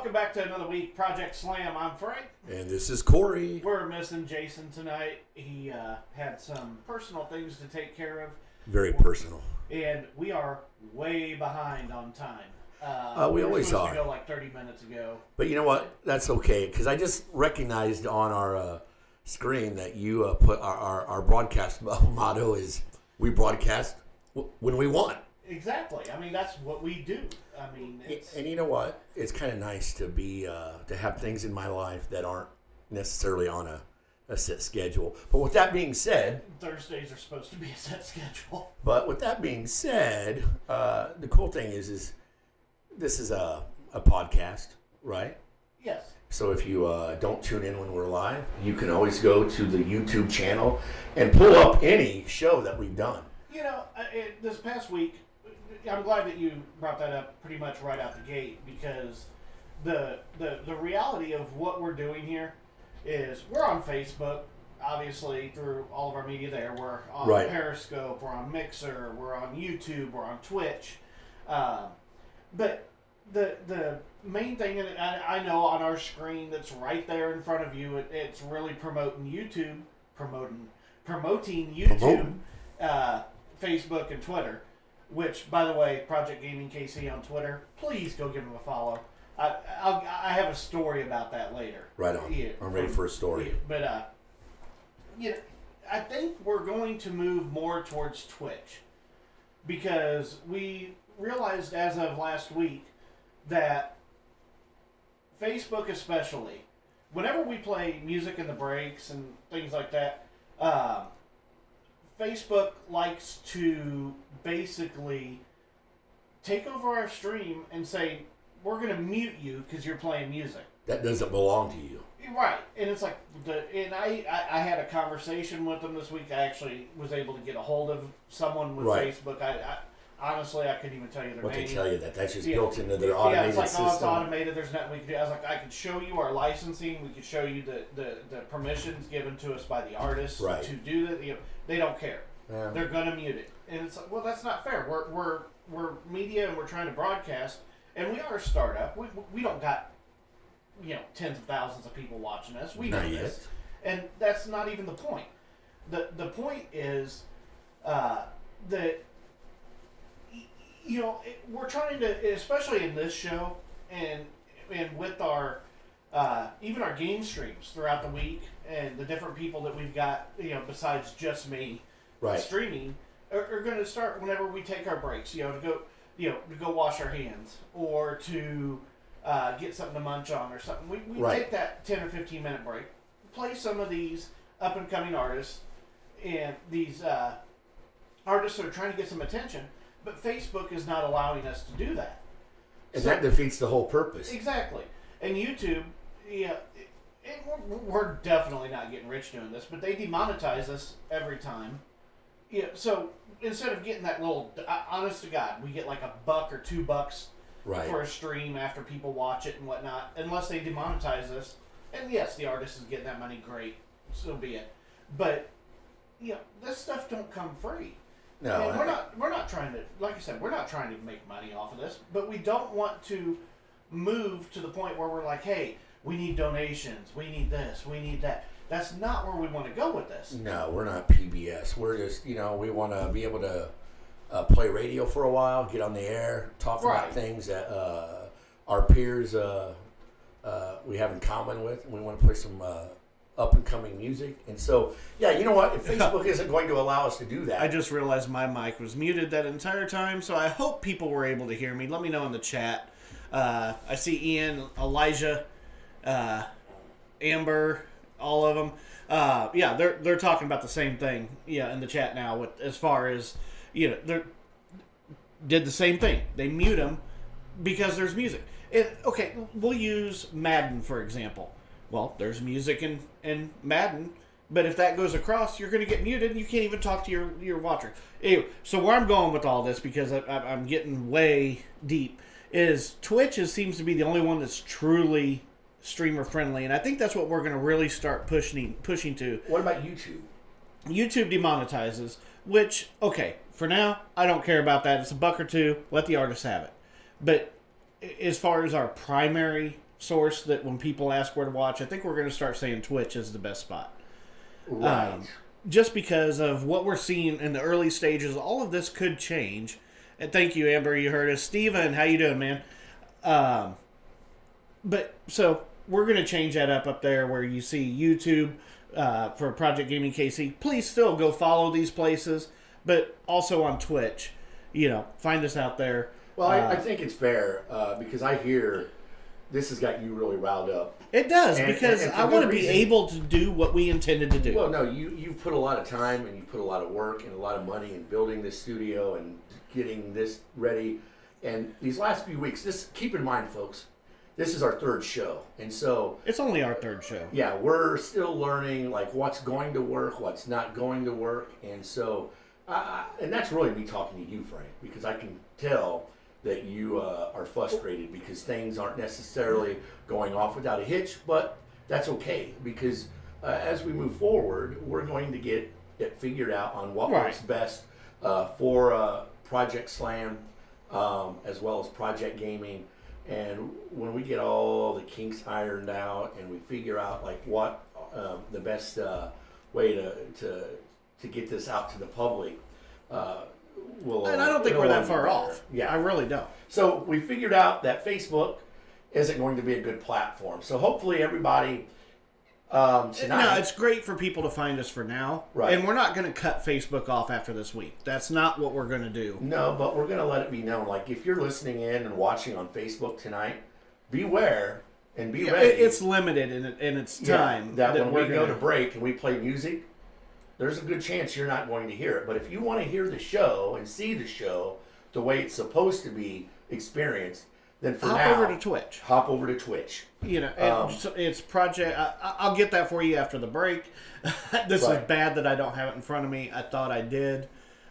welcome back to another week, Project Slam. I'm Frank. And this is Corey. We're missing Jason tonight. He had some personal things to take care of. Very personal. And we are way behind on time. We always supposed are. to go like 30 minutes ago. But you know what? That's okay, because I just recognized on our screen that you put our broadcast motto is, we broadcast when we want. Exactly. I mean, that's what we do. I mean, it's... And you know what? It's kind of nice to be to have things in my life that aren't necessarily on a set schedule. But with that being said, Thursdays are supposed to be a set schedule. But with that being said, the cool thing is this is a podcast, right? Yes. So if you don't tune in when we're live, you can always go to the YouTube channel and pull up any show that we've done. You know, this past week, I'm glad that you brought that up pretty much right out the gate, because the reality of what we're doing here is we're on Facebook, obviously, through all of our media there. We're on Periscope, we're on Mixer, we're on YouTube, we're on Twitch. But the main thing, and I know on our screen that's right there in front of you, it's really promoting YouTube, Facebook and Twitter. Which, by the way, Project Gaming KC on Twitter, please go give him a follow. I have a story about that later. Right on. Yeah, I'm ready for a story. Yeah, but I think we're going to move more towards Twitch, because we realized as of last week that Facebook, especially, whenever we play music in the breaks and things like that, Facebook likes to basically take over our stream and say, we're going to mute you because you're playing music. That doesn't belong to you. Right. And it's like, I had a conversation with them this week. I actually was able to get a hold of someone with Facebook. Honestly, I couldn't even tell you their name. What they tell you that's just built into their automated system. Yeah, it's like, it's automated. There's nothing we can do. I was like, I could show you our licensing. We could show you the permissions given to us by the artists to do that. You know, they don't care. Yeah. They're gonna mute it, and it's like, well, that's not fair. We're media, and we're trying to broadcast, and we are a startup. We don't got tens of thousands of people watching us. We know this, and that's not even the point. The point is that we're trying to, especially in this show, and with our even our game streams throughout the week, and the different people that we've got, besides just me. Streaming are going to start whenever we take our breaks, to go wash our hands, or to get something to munch on or something. We take that 10 or 15 minute break, play some of these up and coming artists, and these artists that are trying to get some attention, but Facebook is not allowing us to do that. And that defeats the whole purpose. Exactly. And YouTube, we're definitely not getting rich doing this, but they demonetize us every time. Yeah, so instead of getting that little, honest to God, we get like $1 or $2 for a stream after people watch it and whatnot, unless they demonetize us. And yes, the artist is getting that money, great, so be it. But this stuff don't come free. No, and we're not trying to, like I said, we're not trying to make money off of this, but we don't want to move to the point where we're like, hey, we need donations, we need this, we need that. That's not where we want to go with this. No, we're not PBS. We're just, we want to be able to play radio for a while, get on the air, talk about things that our peers we have in common with, and we want to play some up-and-coming music. And so, you know what? If Facebook isn't going to allow us to do that. I just realized my mic was muted that entire time, so I hope people were able to hear me. Let me know in the chat. I see Ian, Elijah, Amber, all of them. They're talking about the same thing. In the chat now. With as far as they did the same thing. They mute them because there's music. Okay, we'll use Madden for example. Well, there's music in Madden, but if that goes across, you're going to get muted, and you can't even talk to your watcher. Anyway, so where I'm going with all this, because I'm getting way deep, is Twitch seems to be the only one that's truly streamer friendly, and I think that's what we're going to really start pushing to. What about YouTube? YouTube demonetizes, which, okay, for now, I don't care about that. It's $1 or $2. Let the artists have it. But as far as our primary source that when people ask where to watch, I think we're going to start saying Twitch is the best spot. Right. Just because of what we're seeing in the early stages, all of this could change. And thank you, Amber. You heard us. Steven, how you doing, man? But so we're going to change that up there where you see YouTube for Project Gaming KC. Please still go follow these places, but also on Twitch. Find us out there. Well, I think it's fair because I hear this has got you really riled up. It does, because I want to be able to do what we intended to do. Well, no, you've put a lot of time and you put a lot of work and a lot of money in building this studio and getting this ready. And these last few weeks, keep in mind, folks, this is our third show. And so... It's only our third show. Yeah, we're still learning, like, what's going to work, what's not going to work. And so, and that's really me talking to you, Frank, because I can tell that you are frustrated because things aren't necessarily going off without a hitch, but that's okay because as we move forward, we're going to get it figured out on what works best for Project Slam as well as Project Gaming. And when we get all the kinks ironed out and we figure out like what the best way to get this out to the public, and I don't think we're that far off. Yeah, I really don't. So we figured out that Facebook isn't going to be a good platform. So hopefully everybody tonight. No, it's great for people to find us for now. Right. And we're not going to cut Facebook off after this week. That's not what we're going to do. No, but we're going to let it be known. Like if you're listening in and watching on Facebook tonight, beware and be ready. It's limited in its time. That when we go to break and we play music, there's a good chance you're not going to hear it. But if you want to hear the show and see the show the way it's supposed to be experienced, then hop over to Twitch. Hop over to Twitch. So it's Project... I'll get that for you after the break. This is bad that I don't have it in front of me. I thought I did.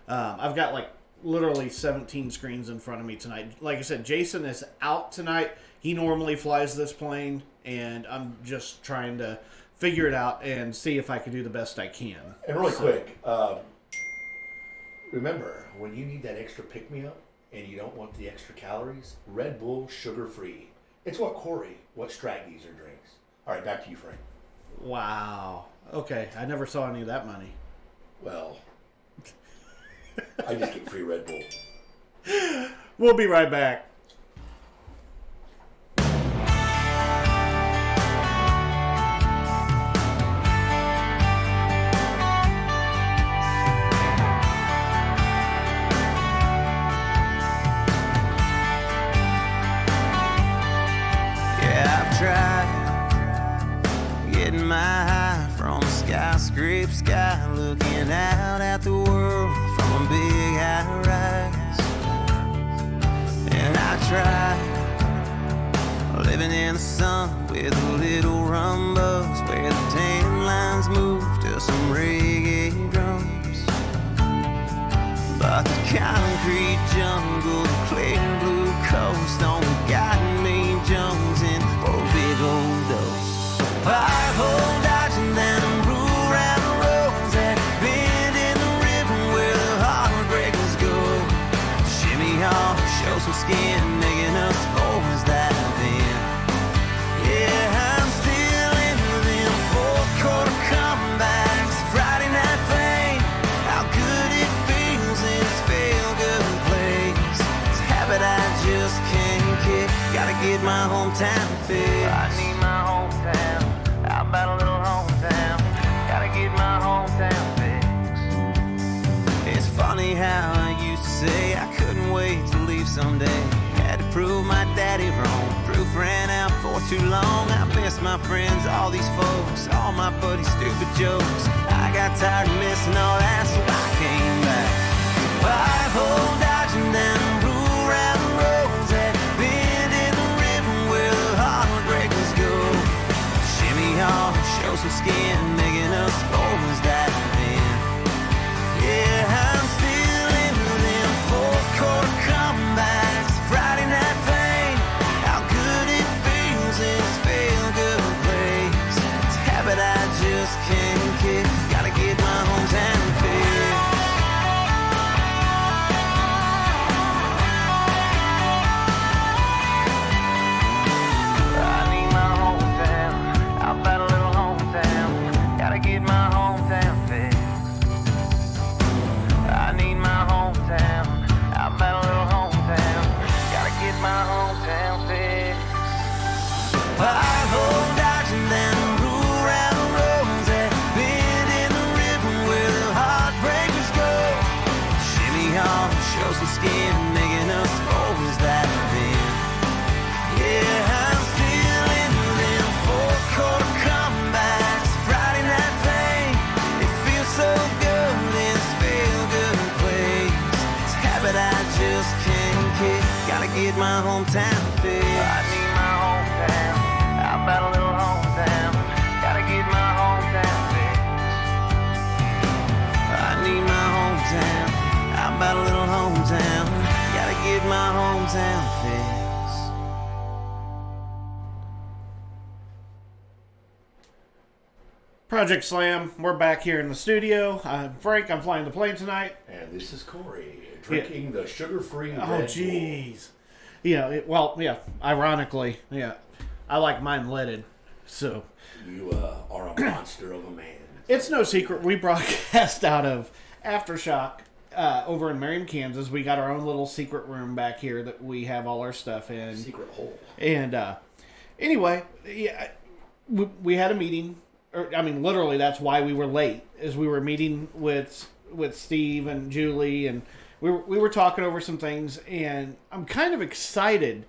I've got like literally 17 screens in front of me tonight. Like I said, Jason is out tonight. He normally flies this plane, and I'm just trying to figure it out and see if I can do the best I can. And really quick, remember, when you need that extra pick-me-up and you don't want the extra calories, Red Bull sugar-free. It's what Strat Geezer drinks. All right, back to you, Frank. Wow. Okay, I never saw any of that money. Well, I just get free Red Bull. We'll be right back. Skyscraper sky, looking out at the world from a big high rise. And I try living in the sun with a little rumbos where the tan lines move to some reggae drums. But the concrete jungle, the clear blue coast only got me jonesing for a big old dose. Pothole dodging down show some skin, making us boys that then. Yeah, I'm still into them fourth-quarter comebacks, Friday night fame. How good it feels in this feel-good place. It's a habit I just can't kick. Gotta get my hometown fixed. I need my hometown. How about a little hometown? Gotta get my hometown fixed. It's funny how I used to say I couldn't wait to leave someday. Had to prove my daddy wrong. Proof ran out for too long. I miss my friends, all these folks, all my buddies' stupid jokes. I got tired of missing all that, so I came back. Five-hole dodging down rural roads that bend in the river where the heartbreakers go. Shimmy off, show some skin, making us boys that then. Yeah, I'm still into them fourth-quarter comebacks, Friday night fame. How good it feels in this feel-good place. It's a habit I just can't kick. Gotta get my hometown fixed. get my hometown fix. I need my hometown. How about a little hometown? Gotta get my hometown fix. I need my hometown. How about a little hometown? Gotta get my hometown fix. Project Slam, we're back here in the studio. I'm Frank, I'm flying the plane tonight. And this is Corey, drinking the sugar-free Red Oh, jeez. Yeah, ironically, I like mine leaded, so. You are a monster of a man. It's no secret, we broadcast out of Aftershock over in Marion, Kansas. We got our own little secret room back here that we have all our stuff in. Secret hole. And anyway, we had a meeting. Literally, that's why we were late, is we were meeting with Steve and Julie, and we were talking over some things, and I'm kind of excited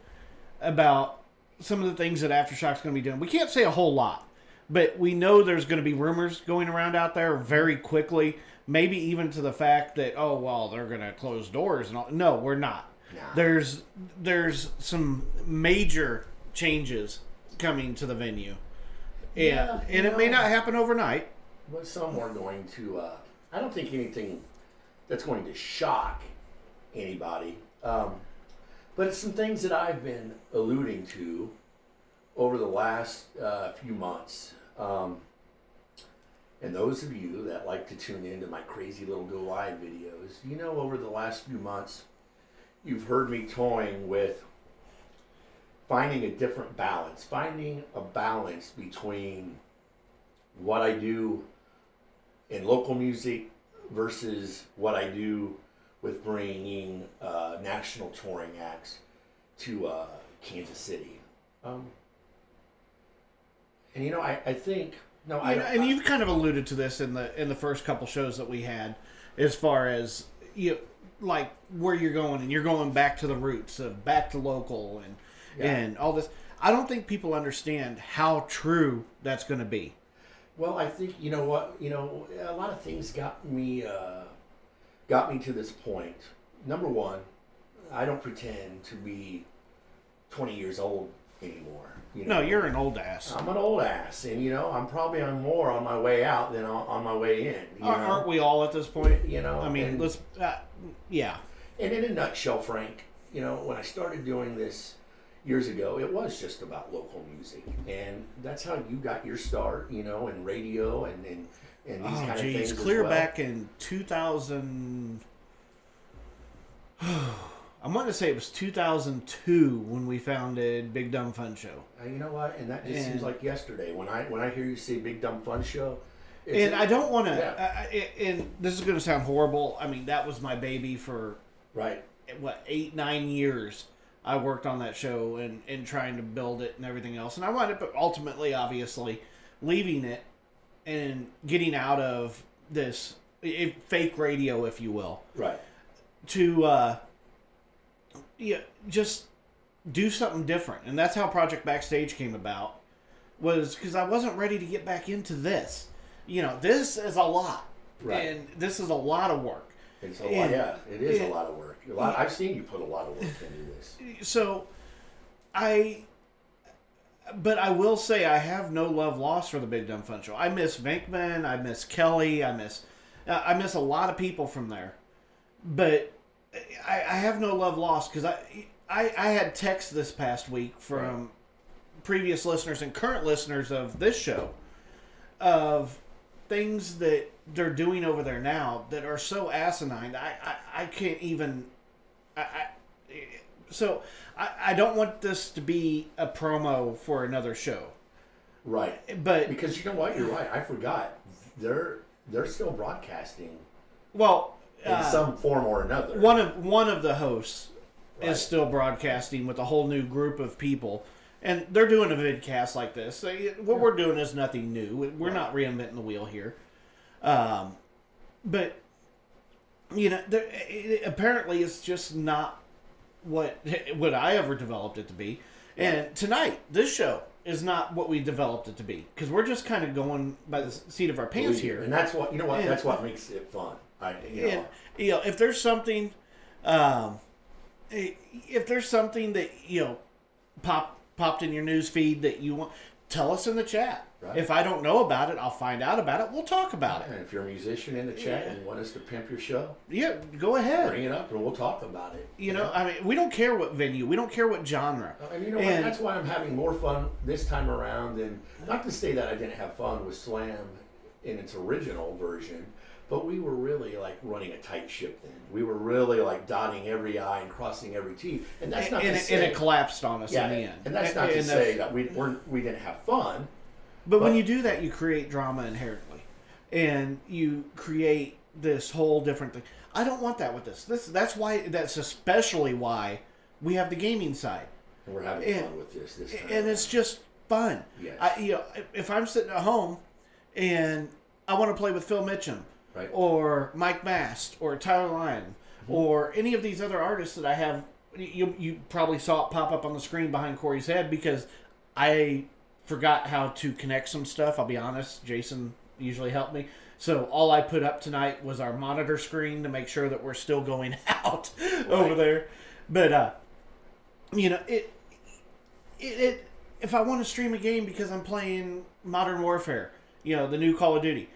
about some of the things that Aftershock's going to be doing. We can't say a whole lot, but we know there's going to be rumors going around out there very quickly, maybe even to the fact that, oh, well, they're going to close doors and all. No, we're not. Nah. There's some major changes coming to the venue. And it may not happen overnight. But some are going to, I don't think anything that's going to shock anybody. But it's some things that I've been alluding to over the last few months. And those of you that like to tune into my crazy little Go Live videos, over the last few months, you've heard me toying with finding a different balance, finding a balance between what I do in local music versus what I do with bringing national touring acts to Kansas City. And I think and you've kind of alluded to this in the first couple shows that we had, as far as like where you're going, and you're going back to the roots, back to local, and all this. I don't think people understand how true that's going to be. Well, I think a lot of things got me to this point. Number one, I don't pretend to be 20 years old anymore. No, you're an old ass. I'm an old ass, and I'm probably more on my way out than on my way in. Aren't we all at this point? And, yeah. And in a nutshell, Frank, when I started doing this years ago, it was just about local music, and that's how you got your start, in radio and these kind of things. Clear back in 2000. I'm going to say it was 2002 when we founded Big Dumb Fun Show. You know what? And that just seems like yesterday. When I hear you say Big Dumb Fun Show, I don't want to. And this is going to sound horrible. That was my baby for 8-9 years. I worked on that show and trying to build it and everything else. And I wound up ultimately, obviously, leaving it and getting out of this fake radio, if you will. Right. To just do something different. And that's how Project Backstage came about, was because I wasn't ready to get back into this. This is a lot. Right. And this is a lot of work. It's a lot, it is a lot of work. I've seen you put a lot of work into this. So, but I will say I have no love lost for the Big Dumb Fun Show. I miss Venkman, I miss Kelly, I miss a lot of people from there. But I have no love lost, because I had texts this past week from previous listeners and current listeners of this show of things that they're doing over there now that are so asinine. I can't even. So I don't want this to be a promo for another show. Right. But because you know what, you're right. I forgot. They're still broadcasting. Well, in some form or another. One of the hosts is still broadcasting with a whole new group of people. And they're doing a vidcast like this. What we're doing is nothing new. We're not reinventing the wheel here. But, apparently it's just not what I ever developed it to be. And tonight, this show is not what we developed it to be. Because we're just kind of going by the seat of our pants here. And that's what, that's what makes it fun. If there's something... if there's something that popped in your news feed that you want, tell us in the chat. Right. If I don't know about it, I'll find out about it. We'll talk about it. And if you're a musician in the chat and you want us to pimp your show, go ahead. Bring it up and we'll talk about it. I mean, we don't care what venue, we don't care what genre. And what? That's why I'm having more fun this time around. And not to say that I didn't have fun with Slam in its original version, but we were really like running a tight ship then. We were really like dotting every I and crossing every T. And that's not to say... And it collapsed on us in the end. And that's not to say that we didn't have fun. But when you do that, you create drama inherently. And you create this whole different thing. I don't want that with this. That's especially why we have the gaming side. And we're having fun with this time. And it's just fun. Yes. If I'm sitting at home and I want to play with Phil Mitchum, right, or Mike Mast, or Tyler Lyon, or any of these other artists that I have, you probably saw it pop up on the screen behind Corey's head because I forgot how to connect some stuff. I'll be honest, Jason usually helped me. So all I put up tonight was our monitor screen to make sure that we're still going out over there. But if I want to stream a game because I'm playing Modern Warfare, the new Call of Duty,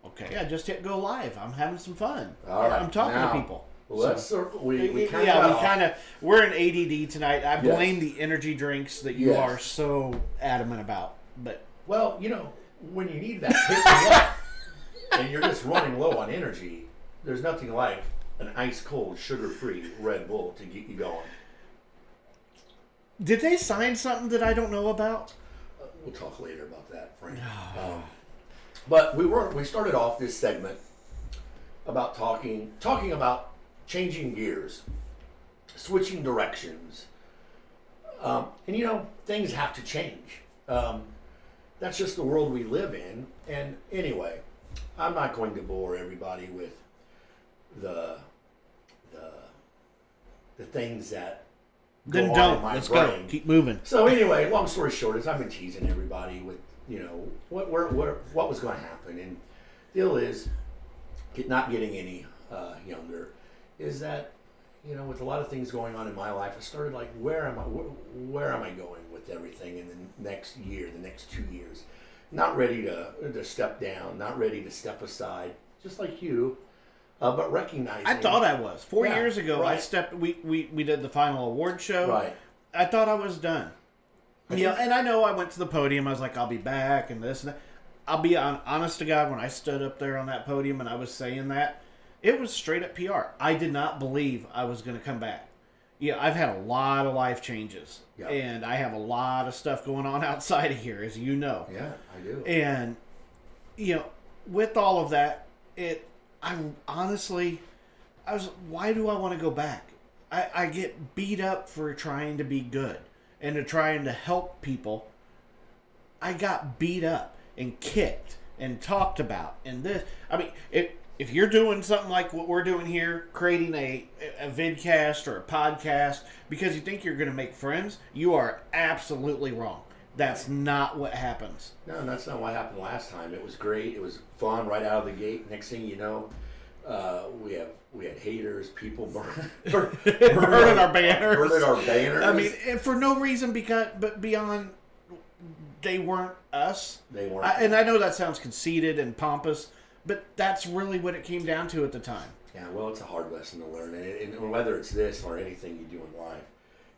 okay, I just hit go live. I'm having some fun. All right, I'm talking to people. Well, we're in ADD tonight. I blame the energy drinks that you are so adamant about. But when you need that pick me up and you're just running low on energy, there's nothing like an ice cold, sugar-free Red Bull to get you going. Did they sign something that I don't know about? We'll talk later about that, Frank. But we started off this segment about talking about changing gears, switching directions, and things have to change. That's just the world we live in. And anyway, I'm not going to bore everybody with the things that then go don't. on in my Let's brain. go. Keep moving. So anyway, long story short is I've been teasing everybody with what was going to happen, and deal is not getting any younger. Is that with a lot of things going on in my life, I started like where am I going with everything in the next year, the next 2 years? Not ready to step down, not ready to step aside, just like you. But recognizing, I thought I was 4 years ago. Right. I stepped. We did the final award show. Right. I thought I was done. And I know I went to the podium. I was like, I'll be back, and this and that. I'll be honest to God, when I stood up there on that podium and I was saying that, it was straight up PR. I did not believe I was going to come back. I've had a lot of life changes, and I have a lot of stuff going on outside of here, as you know. Yeah, I do. And with all of that, why do I want to go back? I get beat up for trying to be good and to trying to help people. I got beat up and kicked and talked about and this. I mean, if you're doing something like what we're doing here, creating a vidcast or a podcast because you think you're going to make friends, you are absolutely wrong. That's not what happens. No, that's not what happened last time. It was great. It was fun right out of the gate. Next thing you know, we had haters, people burning our banners. I mean, and for no reason but beyond they weren't us. They weren't. And I know that sounds conceited and pompous, but that's really what it came down to at the time. Yeah, well, it's a hard lesson to learn, and whether it's this or anything you do in life,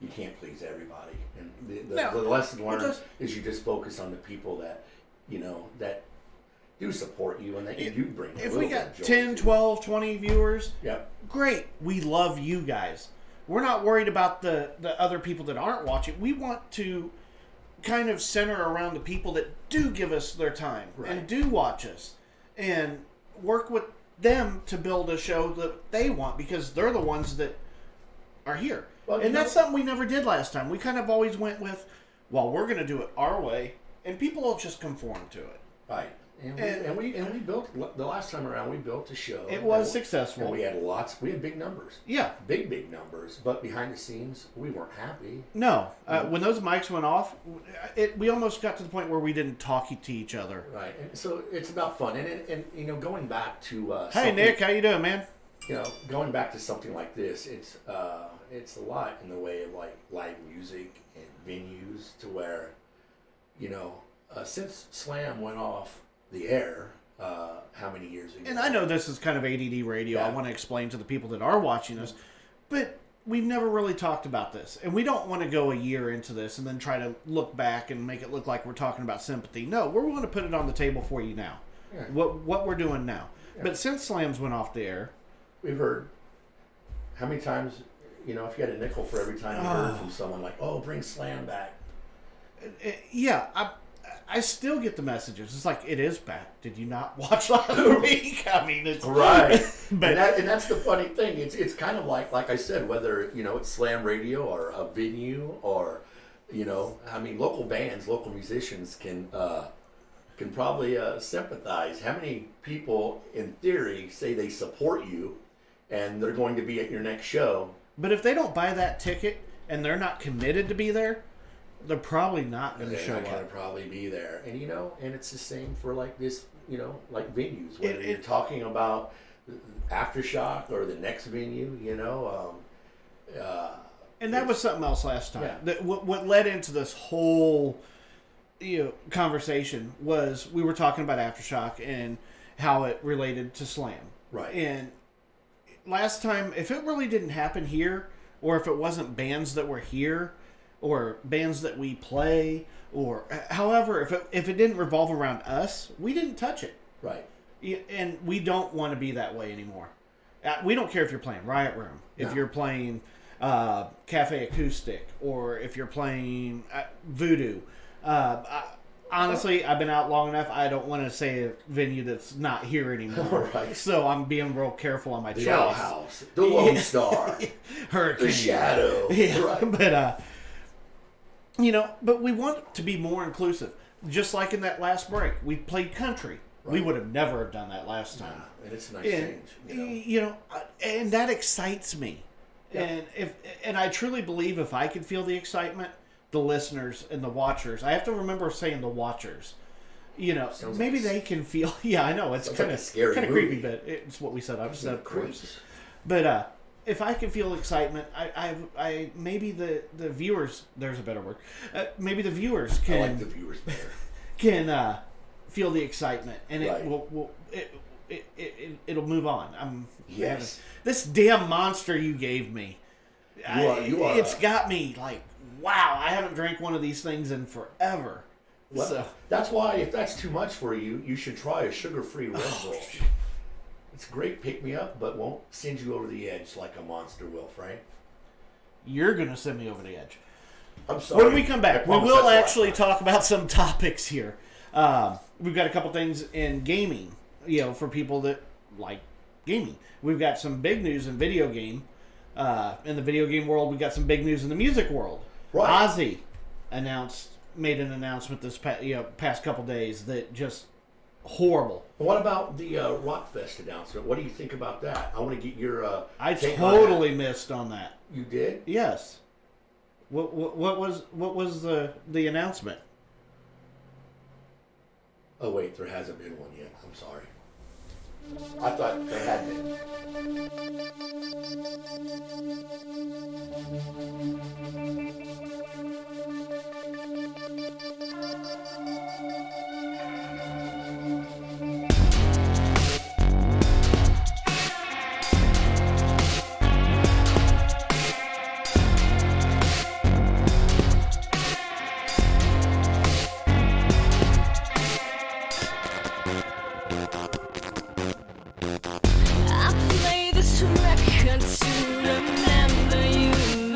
you can't please everybody. And the lesson learned is you just focus on the people that that do support you and that you do bring. If we got 10, 12, 20 viewers, yep, great. We love you guys. We're not worried about the other people that aren't watching. We want to kind of center around the people that do give us their time and do watch us and work with them to build a show that they want because they're the ones that are here. Well, and that's something we never did last time. We kind of always went with, well, we're going to do it our way, and people will just conform to it. Right. And we built, the last time around, we built a show. It was successful. And we had big numbers. Yeah. Big numbers. But behind the scenes, we weren't happy. No. When those mics went off, we almost got to the point where we didn't talk to each other. Right. And so it's about fun. And hey, Nick, how you doing, man? Going back to something like this, it's a lot in the way of like live music and venues to where, you know, since Slam went off the air, how many years ago? And I know this is kind of ADD radio. Yeah. I want to explain to the people that are watching us, but we've never really talked about this. And we don't want to go a year into this and then try to look back and make it look like we're talking about sympathy. No, we're going to put it on the table for you now. Yeah. What we're doing now. Yeah. But since Slams went off the air, we've heard how many times, you know, if you had a nickel for every time you heard from someone like, oh, bring Slam back. Yeah, I still get the messages. It's like, it is back. Did you not watch last week? I mean, it's right. But and that's the funny thing. It's kind of like I said, whether, you know, it's Slam radio or a venue or, you know, I mean, local bands, local musicians can probably sympathize. How many people, in theory, say they support you and they're going to be at your next show? But if they don't buy that ticket and they're not committed to be there, they're probably not going to show They're not going up. to probably be there. And, you know, and it's the same for like this, you know, like venues. Whether you're talking about Aftershock or the next venue, you know. And that was something else last time. Yeah. That what led into this whole conversation was we were talking about Aftershock and how it related to Slam. Right. And last time, if it really didn't happen here, or if it wasn't bands that were here, or bands that we play, or however, if it didn't revolve around us, we didn't touch it. Right. And we don't want to be that way anymore. We don't care if you're playing Riot Room, if you're playing Cafe Acoustic, or if you're playing Voodoo. Honestly, I've been out long enough. I don't want to say a venue that's not here anymore. Right. So I'm being real careful on my choice. The Outhouse, the Lone Star, Hurricane, the Shadow. Yeah, Right. but you know, but we want to be more inclusive. Just like in that last break, we played country. Right. We would have never have done that last time. And it's a nice change. You know, and that excites me. Yep. And I truly believe if I could feel the excitement, the listeners and the watchers. I have to remember saying the watchers. You know, sounds maybe like they can feel. Yeah, I know it's kind of scary, kind of creepy, but it's what we said. I've said, of course. But if I can feel excitement, I maybe the viewers. There's a better word. Maybe the viewers can. I like the viewers better. Can feel the excitement, and right. it'll move on. Yes. This damn monster you gave me. It's got me like, wow, I haven't drank one of these things in forever. Well, so that's why if that's too much for you, you should try a sugar-free Red Bull. It's great pick-me-up, but won't send you over the edge like a Monster will, Frank. You're going to send me over the edge. I'm sorry. When we come back, we will actually talk about some topics here. We've got a couple things in gaming, you know, for people that like gaming. We've got some big news in video game. In the video game world, we've got some big news in the music world. Right. Ozzy made an announcement this past couple days that just horrible. What about the Rockfest announcement? What do you think about that? I want to get your I take totally on that. missed on that. You did? Yes. What was the announcement? Oh wait, there hasn't been one yet. I'm sorry. I thought there had been. I play this record to remember you.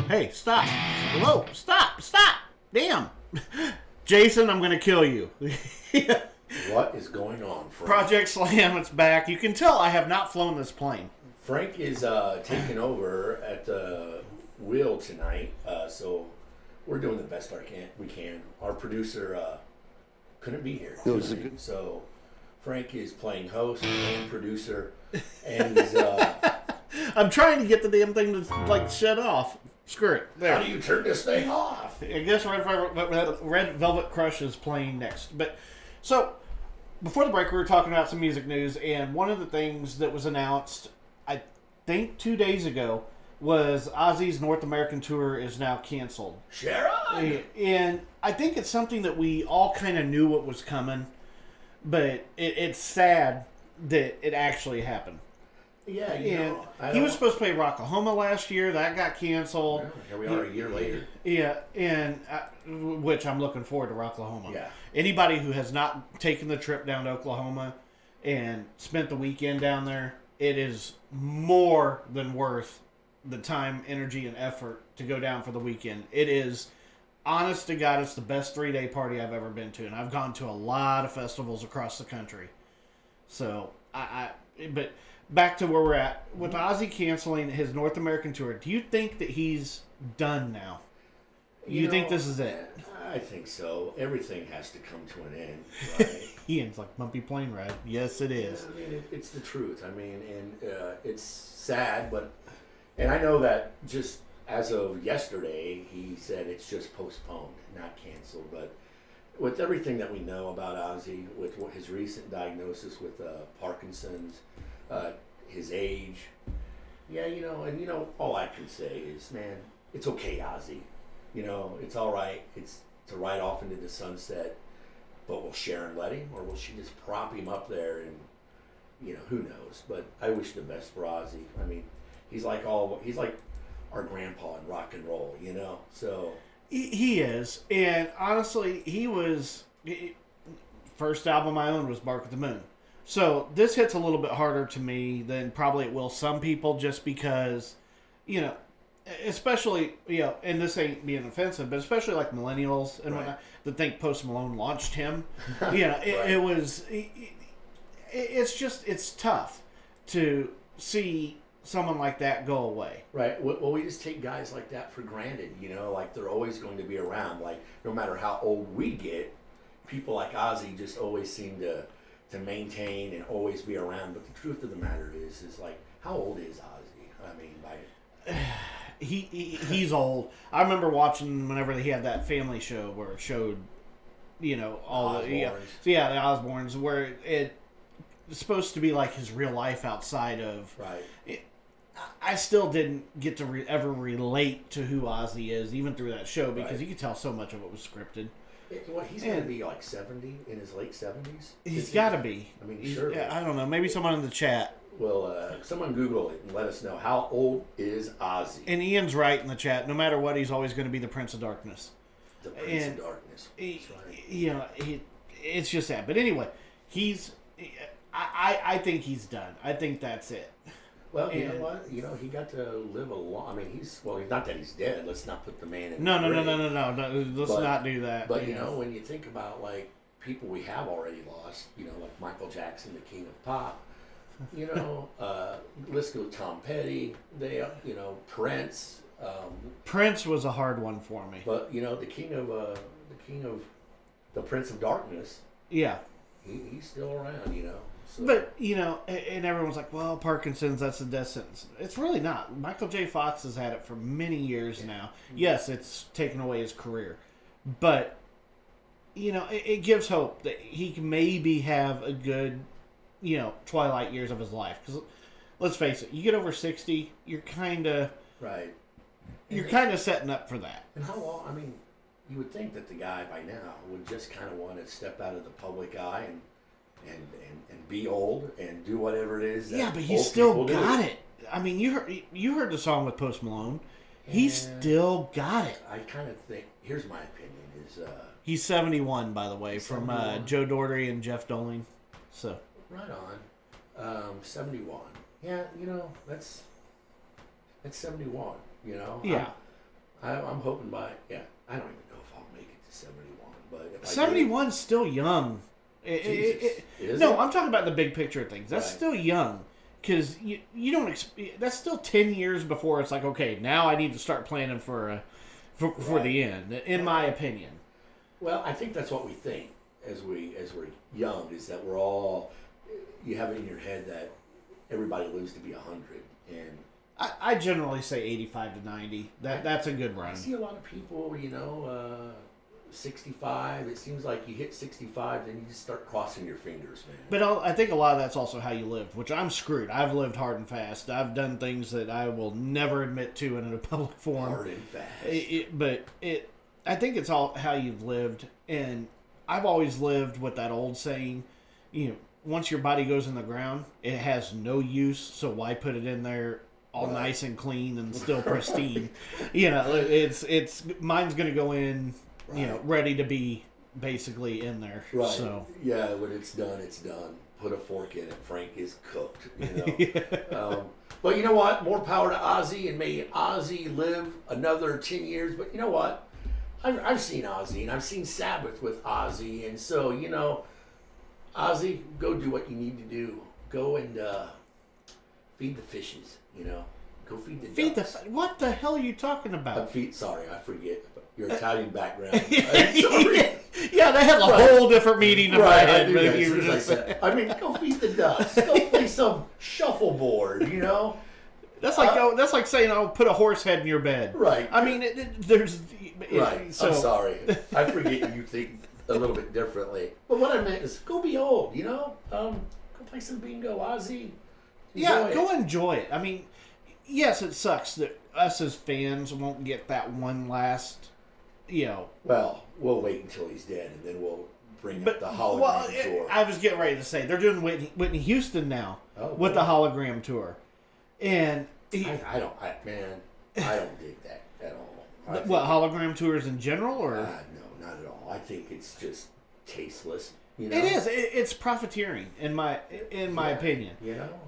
Hey, stop. Whoa, stop. Damn. Jason, I'm going to kill you. What is going on, Frank? Project Slam, it's back. You can tell I have not flown this plane. Frank is taking over at the wheel tonight, so we're doing the best we can. Our producer couldn't be here tonight, so Frank is playing host and producer, and he's... I'm trying to get the damn thing to, like, shut off. Screw it. There. How do you turn this thing off? I guess Red Velvet Crush is playing next. But, so, before the break, we were talking about some music news, and one of the things that was announced, I think 2 days ago, was Ozzy's North American tour is now canceled. Sharon! And I think it's something that we all kind of knew what was coming, but it's sad that it actually happened. Yeah, he was supposed to play Rocklahoma last year. That got canceled. Well, here we are a year later. Yeah, and which I'm looking forward to Rocklahoma. Yeah. Anybody who has not taken the trip down to Oklahoma and spent the weekend down there, it is more than worth the time, energy, and effort to go down for the weekend. It is, honest to God, it's the best 3-day party I've ever been to, and I've gone to a lot of festivals across the country. So, but back to where we're at. With Ozzy canceling his North American tour, do you think that he's done now? You think this is it? I think so. Everything has to come to an end, right? Ian's like, bumpy plane ride. Yes, it is. Yeah, I mean, it's the truth. I mean, and it's sad, but... And I know that just as of yesterday, he said it's just postponed, not canceled. But with everything that we know about Ozzy, with his recent diagnosis with Parkinson's, his age, all I can say is, man, it's okay, Ozzy. It's all right. It's to ride off into the sunset. But will Sharon let him, or will she just prop him up there? And who knows? But I wish the best for Ozzy. I mean, he's like our grandpa in rock and roll. So he is, and honestly, he was first album I owned was Bark at the Moon. So this hits a little bit harder to me than probably it will some people, just because, especially, and this ain't being offensive, but especially like millennials and whatnot that think Post Malone launched him. It was, it's tough to see someone like that go away. Right. Well, we just take guys like that for granted, like they're always going to be around. Like, no matter how old we get, people like Ozzy just always seem to maintain and always be around. But the truth of the matter is like, how old is Ozzy? I mean, he's old. I remember watching whenever he had that family show where it showed, all the the Osbournes, where it's supposed to be like his real life outside of right. I still didn't get to ever relate to who Ozzy is, even through that show, because you could tell so much of it was scripted. He's going to be like 70, in his late 70s? He's got to be. I mean, sure. Yeah, I don't know. Maybe someone in the chat. Well, someone Google it and let us know. How old is Ozzy? And Ian's right in the chat. No matter what, he's always going to be the Prince of Darkness. The Prince of Darkness. It's just that. But anyway, I think he's done. I think that's it. Well, you know what? He got to live a long... I mean, he's not that he's dead. Let's not put the man in No. the grave. No. Let's not do that. But, when you think about, like, people we have already lost, like Michael Jackson, the king of pop, let's go Tom Petty, Prince. Prince was a hard one for me. But, the Prince of Darkness. Yeah. He's still around, So. But, and everyone's like, well, Parkinson's, that's a death sentence. It's really not. Michael J. Fox has had it for many years now. Yes, it's taken away his career. But, it gives hope that he can maybe have a good, twilight years of his life. Because, let's face it, you get over 60, you're kind of... Right. You're kind of setting up for that. And how long... I mean, you would think that the guy by now would just kind of want to step out of the public eye and be old and do whatever it is. That but he still got it. I mean, you heard the song with Post Malone. He still got it. I kind of think. Here's my opinion: is he's 71, by the way, from Joe Doherty and Jeff Doling. So right on, 71. Yeah, that's 71. Yeah. I'm hoping by I don't even know if I'll make it to 71, but if 71's still young. No, I'm talking about the big picture of things. That's still young. Because you don't that's still 10 years before it's like, okay, now I need to start planning for the end, in my opinion. Well, I think that's what we think as we're young, is that we're all, you have it in your head that everybody lives to be 100, and I generally say 85 to 90. That's a good run. I see a lot of people, 65. It seems like you hit 65, then you just start crossing your fingers, man. But I think a lot of that's also how you lived, which I'm screwed. I've lived hard and fast. I've done things that I will never admit to in a public forum. Hard and fast. I think it's all how you've lived, and I've always lived with that old saying, once your body goes in the ground, it has no use, so why put it in there all nice and clean and still pristine? It's mine's going to go in, ready to be basically in there. Right. So yeah, when it's done, it's done. Put a fork in it. Frank is cooked. But you know what? More power to Ozzy, and may Ozzy live another 10 years. But you know what? I've seen Ozzy, and I've seen Sabbath with Ozzy, and so Ozzy, go do what you need to do. Go and feed the fishes. Go feed the ducks. What the hell are you talking about? Sorry, I forget. Your Italian background. Sorry. Yeah, they have a whole different meaning in my head. I mean, go feed the ducks. Go play some shuffleboard. That's like saying I'll put a horse head in your bed. Right. I mean, there's. Right. So, I'm sorry. I forget you think a little bit differently. But what I meant is, go be old. Go play some bingo, Ozzy. Go enjoy it. I mean, yes, it sucks that us as fans won't get that one last. Well, we'll wait until he's dead, and then we'll bring up the hologram tour. I was getting ready to say they're doing Whitney Houston now with the hologram tour, and I don't dig that at all. Hologram tours in general, or no, not at all. I think it's just tasteless. It is. It's profiteering in my opinion.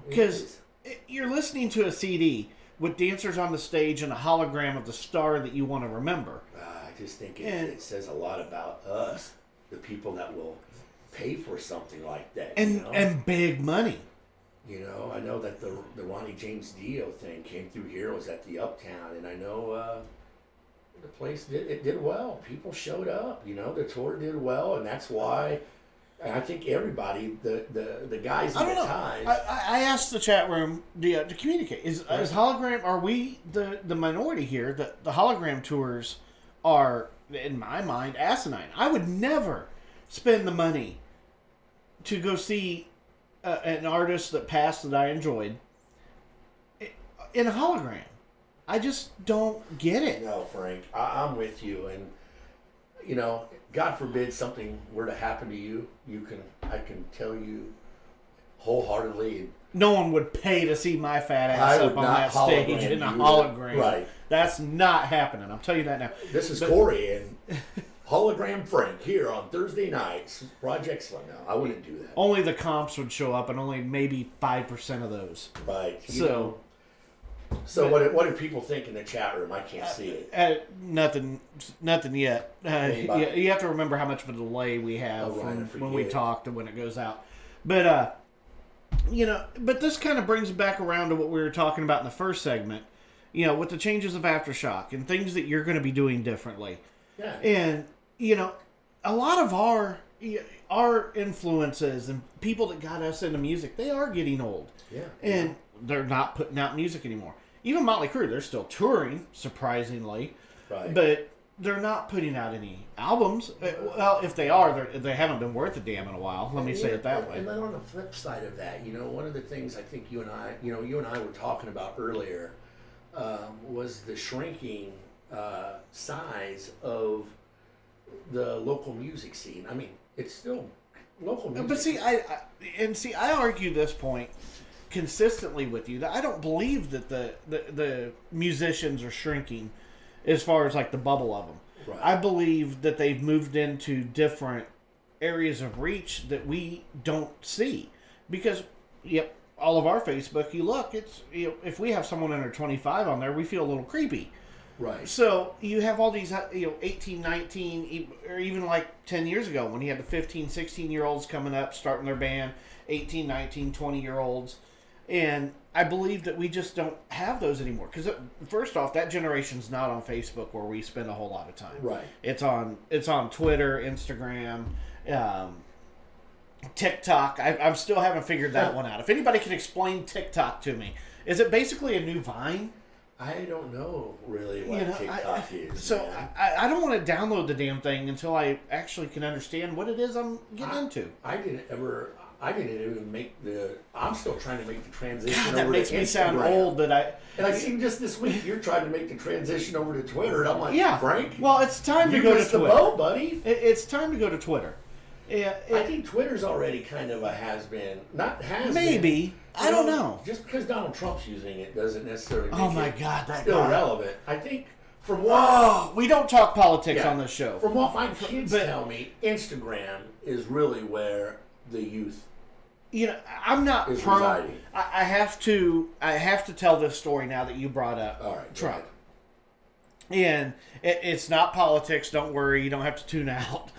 Because you're listening to a CD with dancers on the stage and a hologram of the star that you want to remember. I just think it says a lot about us, the people that will pay for something like that. And big money. I know that the Ronnie James Dio thing came through here. It was at the Uptown, and I know the place did well. People showed up. The tour did well, and that's why. And I think everybody, the guys in the ties. I asked the chat room to communicate. Is hologram? Are we the minority here? That the hologram tours are, in my mind, asinine. I would never spend the money to go see an artist that passed that I enjoyed in a hologram. I just don't get it. No, Frank, I'm with you, and God forbid something were to happen to you, I can tell you wholeheartedly. No one would pay to see my fat ass up on that stage in a hologram. Right. That's not happening. I'll tell you that now. This is Corey and Hologram Frank here on Thursday nights. Project Slow. No, I wouldn't do that. Only the comps would show up, and only maybe 5% of those. Right. So what do people think in the chat room? I can't see it. Nothing yet. You have to remember how much of a delay we have from when we talk to when it goes out. But but this kind of brings it back around to what we were talking about in the first segment. With the changes of Aftershock and things that you're going to be doing differently. Yeah. And a lot of our influences and people that got us into music, they are getting old. Yeah. And they're not putting out music anymore. Even Motley Crue, they're still touring, surprisingly. Right. But they're not putting out any albums. Well, if they are, they haven't been worth a damn in a while. Let me say it that way. And then on the flip side of that, one of the things I think you and I were talking about earlier was the shrinking size of the local music scene. I mean, it's still local music. But see, I argue this point consistently with you that I don't believe that the musicians are shrinking as far as like the bubble of them. Right. I believe that they've moved into different areas of reach that we don't see because all of our Facebook, you look, it's if we have someone under 25 on there, we feel a little creepy. Right. So you have all these, 18, 19, or even like 10 years ago when you had the 15, 16-year-olds coming up, starting their band, 18, 19, 20-year-olds. And I believe that we just don't have those anymore. Because first off, that generation's not on Facebook where we spend a whole lot of time. Right. It's on Twitter, Instagram, TikTok. I still haven't figured that one out. If anybody can explain TikTok to me, is it basically a new Vine? I don't know really what TikTok is. So I don't want to download the damn thing until I actually can understand what it is I'm getting into. I didn't even make the. I'm still trying to make the transition. God, that over makes to me Instagram. sound old. And I seen just this week you're trying to make the transition over to Twitter, and I'm like, yeah, Frank. Well, it's time to go to Twitter, the boat, buddy. It's time to go to Twitter. Yeah, I think Twitter's already kind of a has-been. Not has-been. Maybe. I don't know. Just because Donald Trump's using it doesn't necessarily make oh my God, that still guy. relevant. I think from what... we don't talk politics on this show. From what my kids tell me, Instagram is really where the youth I'm not is pro. residing. I have to tell this story now that you brought up All right, Trump. And it's not politics. Don't worry. You don't have to tune out.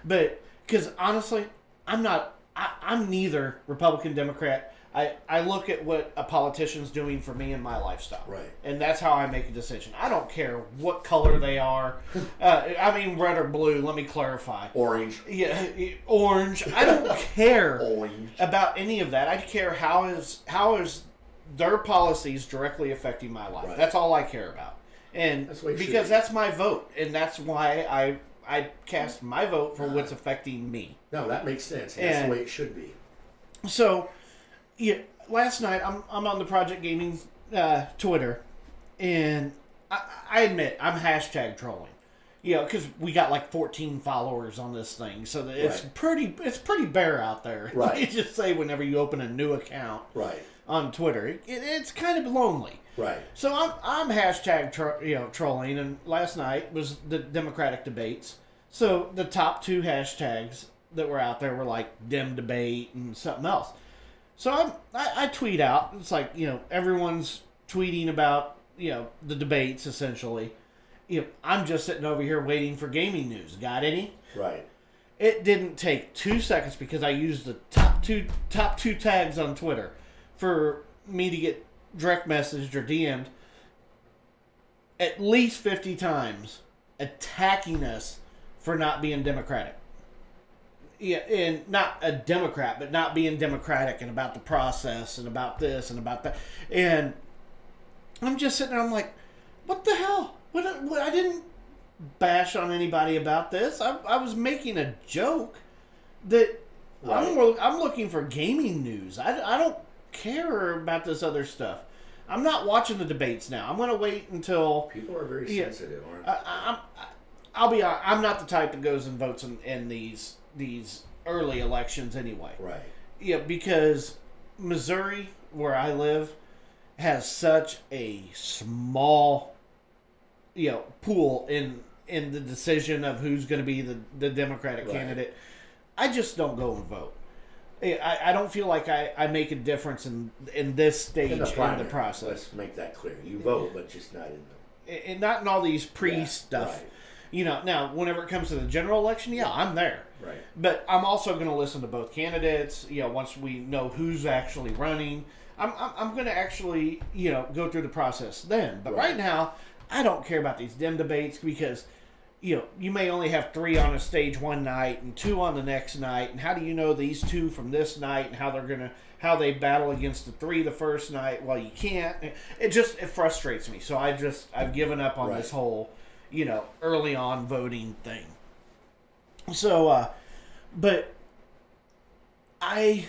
But because honestly, I'm neither Republican, Democrat. I look at what a politician's doing for me and my lifestyle. Right. And that's how I make a decision. I don't care what color they are. I mean, red or blue. Let me clarify. Orange. Yeah, orange. I don't care Orange. about any of that. I care how is their policies directly affecting my life. Right. That's all I care about. And because that's my vote, and that's why I cast my vote for what's affecting me. No, that makes sense. That's the way it should be. So, last night I'm on the Project Gaming Twitter, and I admit I'm hashtag trolling. Because we got like 14 followers on this thing, so that it's pretty bare out there. Right. You just say whenever you open a new account on Twitter, it's kind of lonely. Right. So I'm hashtag trolling, and last night was the Democratic debates. So the top two hashtags that were out there were like Dem debate and something else. So I tweet out. It's like everyone's tweeting about the debates essentially. I'm just sitting over here waiting for gaming news. Got any? Right. It didn't take 2 seconds because I used the top two tags on Twitter for me to get direct messaged or DM'd at least 50 times attacking us for not being Democratic. Yeah, and not a Democrat, but not being democratic and about the process and about this and about that. And I'm just sitting there, I'm like, what the hell? What I didn't bash on anybody about this. I was making a joke that I'm looking for gaming news. I don't care about this other stuff. I'm not watching the debates now. I'm going to wait until... People are very sensitive, aren't they? I'll be honest, I'm not the type that goes and votes in these early elections anyway. Right. Yeah, because Missouri, where I live, has such a small, pool in the decision of who's going to be the Democratic candidate. I just don't go and vote. I don't feel like I make a difference in this stage in the process. Let's make that clear. You vote, but just not in the... And not in all these stuff. Right. Now, whenever it comes to the general election, I'm there. Right. But I'm also going to listen to both candidates. Once we know who's actually running, I'm going to actually, go through the process then. But right now, I don't care about these Dem debates because, you may only have 3 on a stage one night and 2 on the next night. And how do you know these 2 from this night and how they battle against the 3 the first night? Well, you can't. It frustrates me. So I've given up on this whole, early on voting thing. So, but I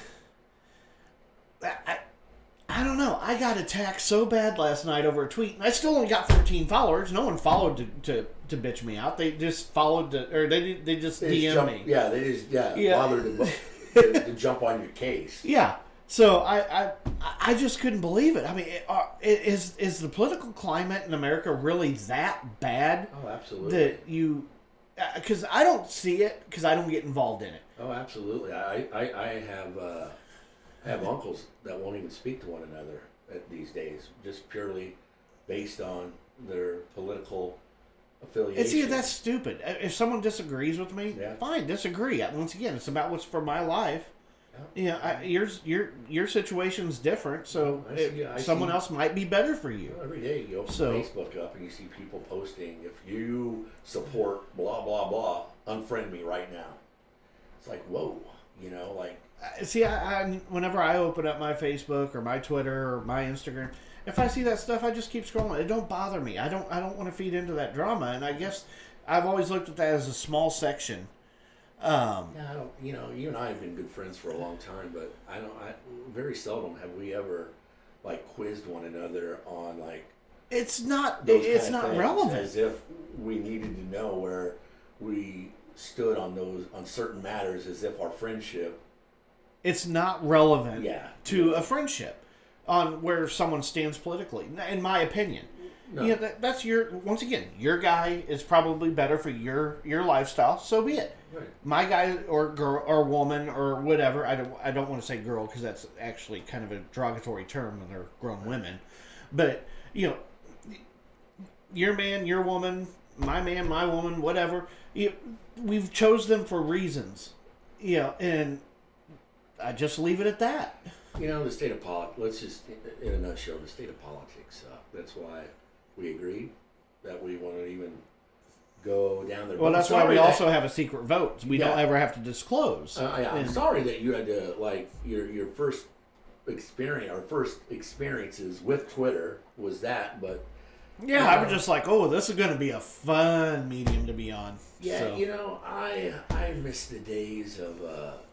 don't know. I got attacked so bad last night over a tweet, and I still only got 14 followers. No one followed to bitch me out. They just followed they just DM me. Yeah, they just bothered to jump on your case. Yeah. So I just couldn't believe it. I mean, is the political climate in America really that bad? Oh, absolutely. That you. Because I don't see it, because I don't get involved in it. Oh, absolutely. I have uncles that won't even speak to one another these days, just purely based on their political affiliation. And see, that's stupid. If someone disagrees with me, fine, disagree. Once again, it's about what's for my life. Yeah, your situation's different, so someone else might be better for you. Every day you open Facebook up and you see people posting, if you support blah blah blah, unfriend me right now. It's like, whoa, like. See, I whenever I open up my Facebook or my Twitter or my Instagram, if I see that stuff, I just keep scrolling. It don't bother me. I don't want to feed into that drama, and I guess I've always looked at that as a small section. I don't. You and I have been good friends for a long time, but I very seldom have we ever like quizzed one another on like. It's not things, relevant. As if we needed to know where we stood on certain matters, as if our friendship. It's not relevant to a friendship on where someone stands politically, in my opinion. No. That's once again, your guy is probably better for your lifestyle, so be it. Right. My guy or girl or woman or whatever, I don't want to say girl because that's actually kind of a derogatory term when they're grown women. But, your man, your woman, my man, my woman, whatever, we've chose them for reasons. And I just leave it at that. The state of politics, let's just, in a nutshell, the state of politics. That's why we agreed that we want to even go down there. Well, that's why we also have a secret vote. We don't ever have to disclose. I'm sorry that you had to, like, your first experience, our first experiences with Twitter was that, but... Yeah, I was just like, oh, this is going to be a fun medium to be on. Yeah, so. I miss the days of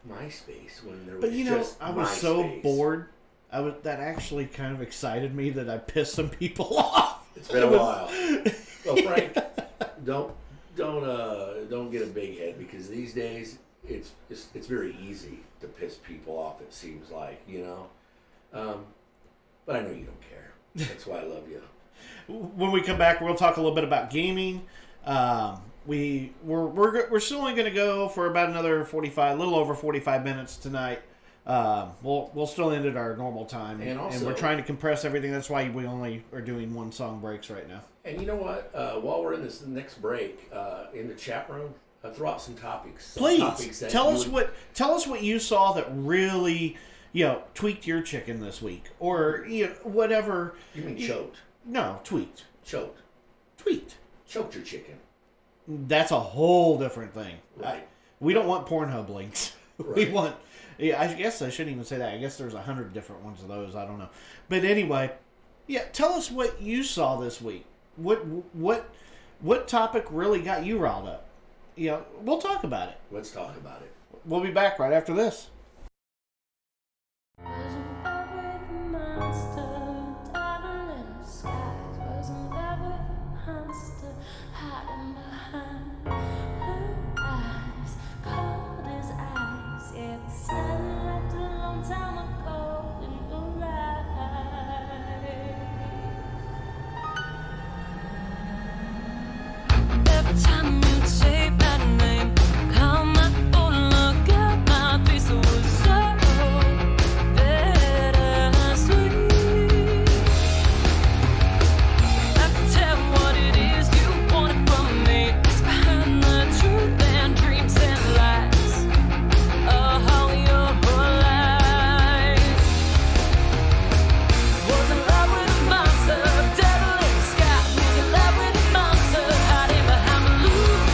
MySpace when there was just I was MySpace. So bored. That actually kind of excited me that I pissed some people off. It's been a while. Well, Frank, don't get a big head because these days it's very easy to piss people off. It seems like but I know you don't care. That's why I love you. When we come back, we'll talk a little bit about gaming. We're still only going to go for about another a little over 45 minutes tonight. We'll still end at our normal time, and we're trying to compress everything. That's why we only are doing one song breaks right now. And you know what? While we're in this next break, in the chat room, throw out some topics. Please tell us what you saw that really tweaked your chicken this week, or whatever. You mean choked? No, tweaked. Choked. Tweaked. Choked your chicken. That's a whole different thing. Right. We don't want Pornhub links. Right. We want... Yeah, I guess I shouldn't even say that. I guess there's 100 different ones of those. I don't know. But anyway, tell us what you saw this week. What topic really got you riled up? We'll talk about it. Let's talk about it. We'll be back right after this. Time you say my name, call my phone, look at my face, it was so bittersweet. I can tell what it is you wanted from me. It's behind the truth and dreams and lies all your whole life. Was in love with a monster, devil in the sky. Was in love with a monster, hiding behind the blue.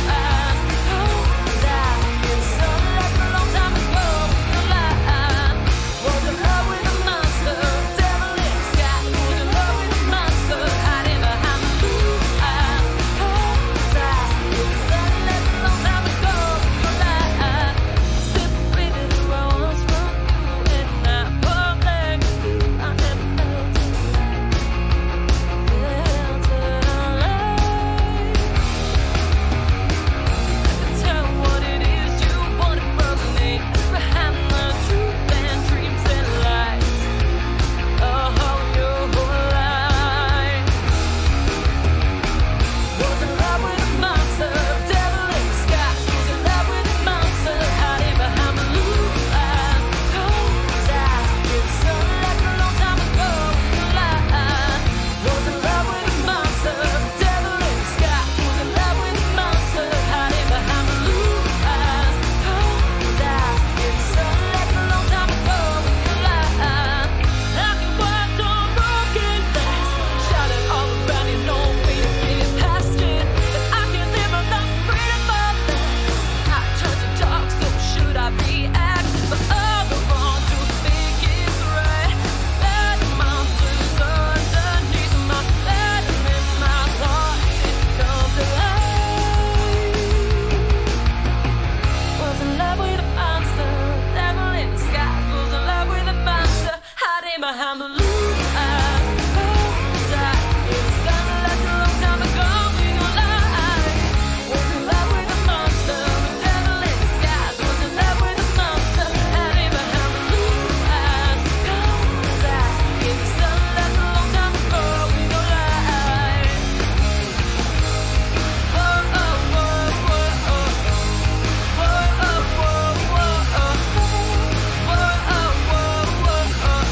behind the blue eyes. Cold eyes. It sounded like a long time ago. We gon' lie. Was in love with a monster, the devil in disguise. Was in love with a monster, hiding behind the blue eyes. Cold eyes. It sounded like a long time ago. We gon' lie. Whoa, oh, whoa, whoa, oh. Whoa, oh, whoa, whoa, oh. Whoa, oh, whoa, whoa, oh.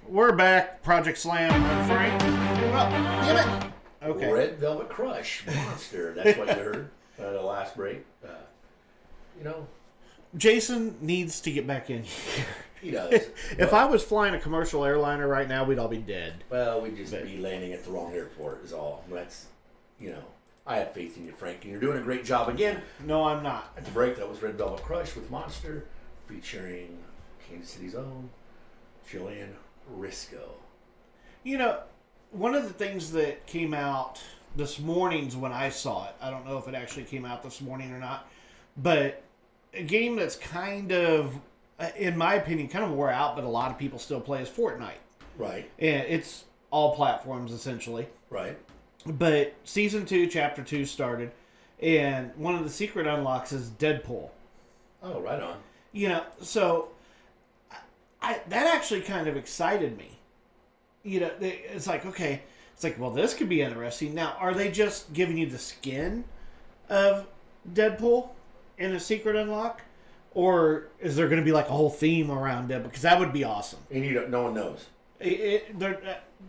We're back. Project Slam. Frank. Oh, damn it. Okay. Red Velvet Crush, Monster. That's what you heard the last break. You know, Jason needs to get back in here. he does. If I was flying a commercial airliner right now, we'd all be dead. Well, we'd just be landing at the wrong airport is all. That's, I have faith in you, Frank, and you're doing a great job again. No, I'm not. At the break, that was Red Velvet Crush with Monster, featuring Kansas City's own Jillian Risco. One of the things that came out this morning's when I saw it, I don't know if it actually came out this morning or not, but a game that's kind of, in my opinion, kind of wore out, but a lot of people still play is Fortnite. Right. And it's all platforms, essentially. Right. But Season 2, Chapter 2 started, and one of the secret unlocks is Deadpool. Oh, right on. So that actually kind of excited me. It's like, okay, well, this could be interesting. Now, are they just giving you the skin of Deadpool in a secret unlock? Or is there going to be like a whole theme around Deadpool? Because that would be awesome. And no one knows.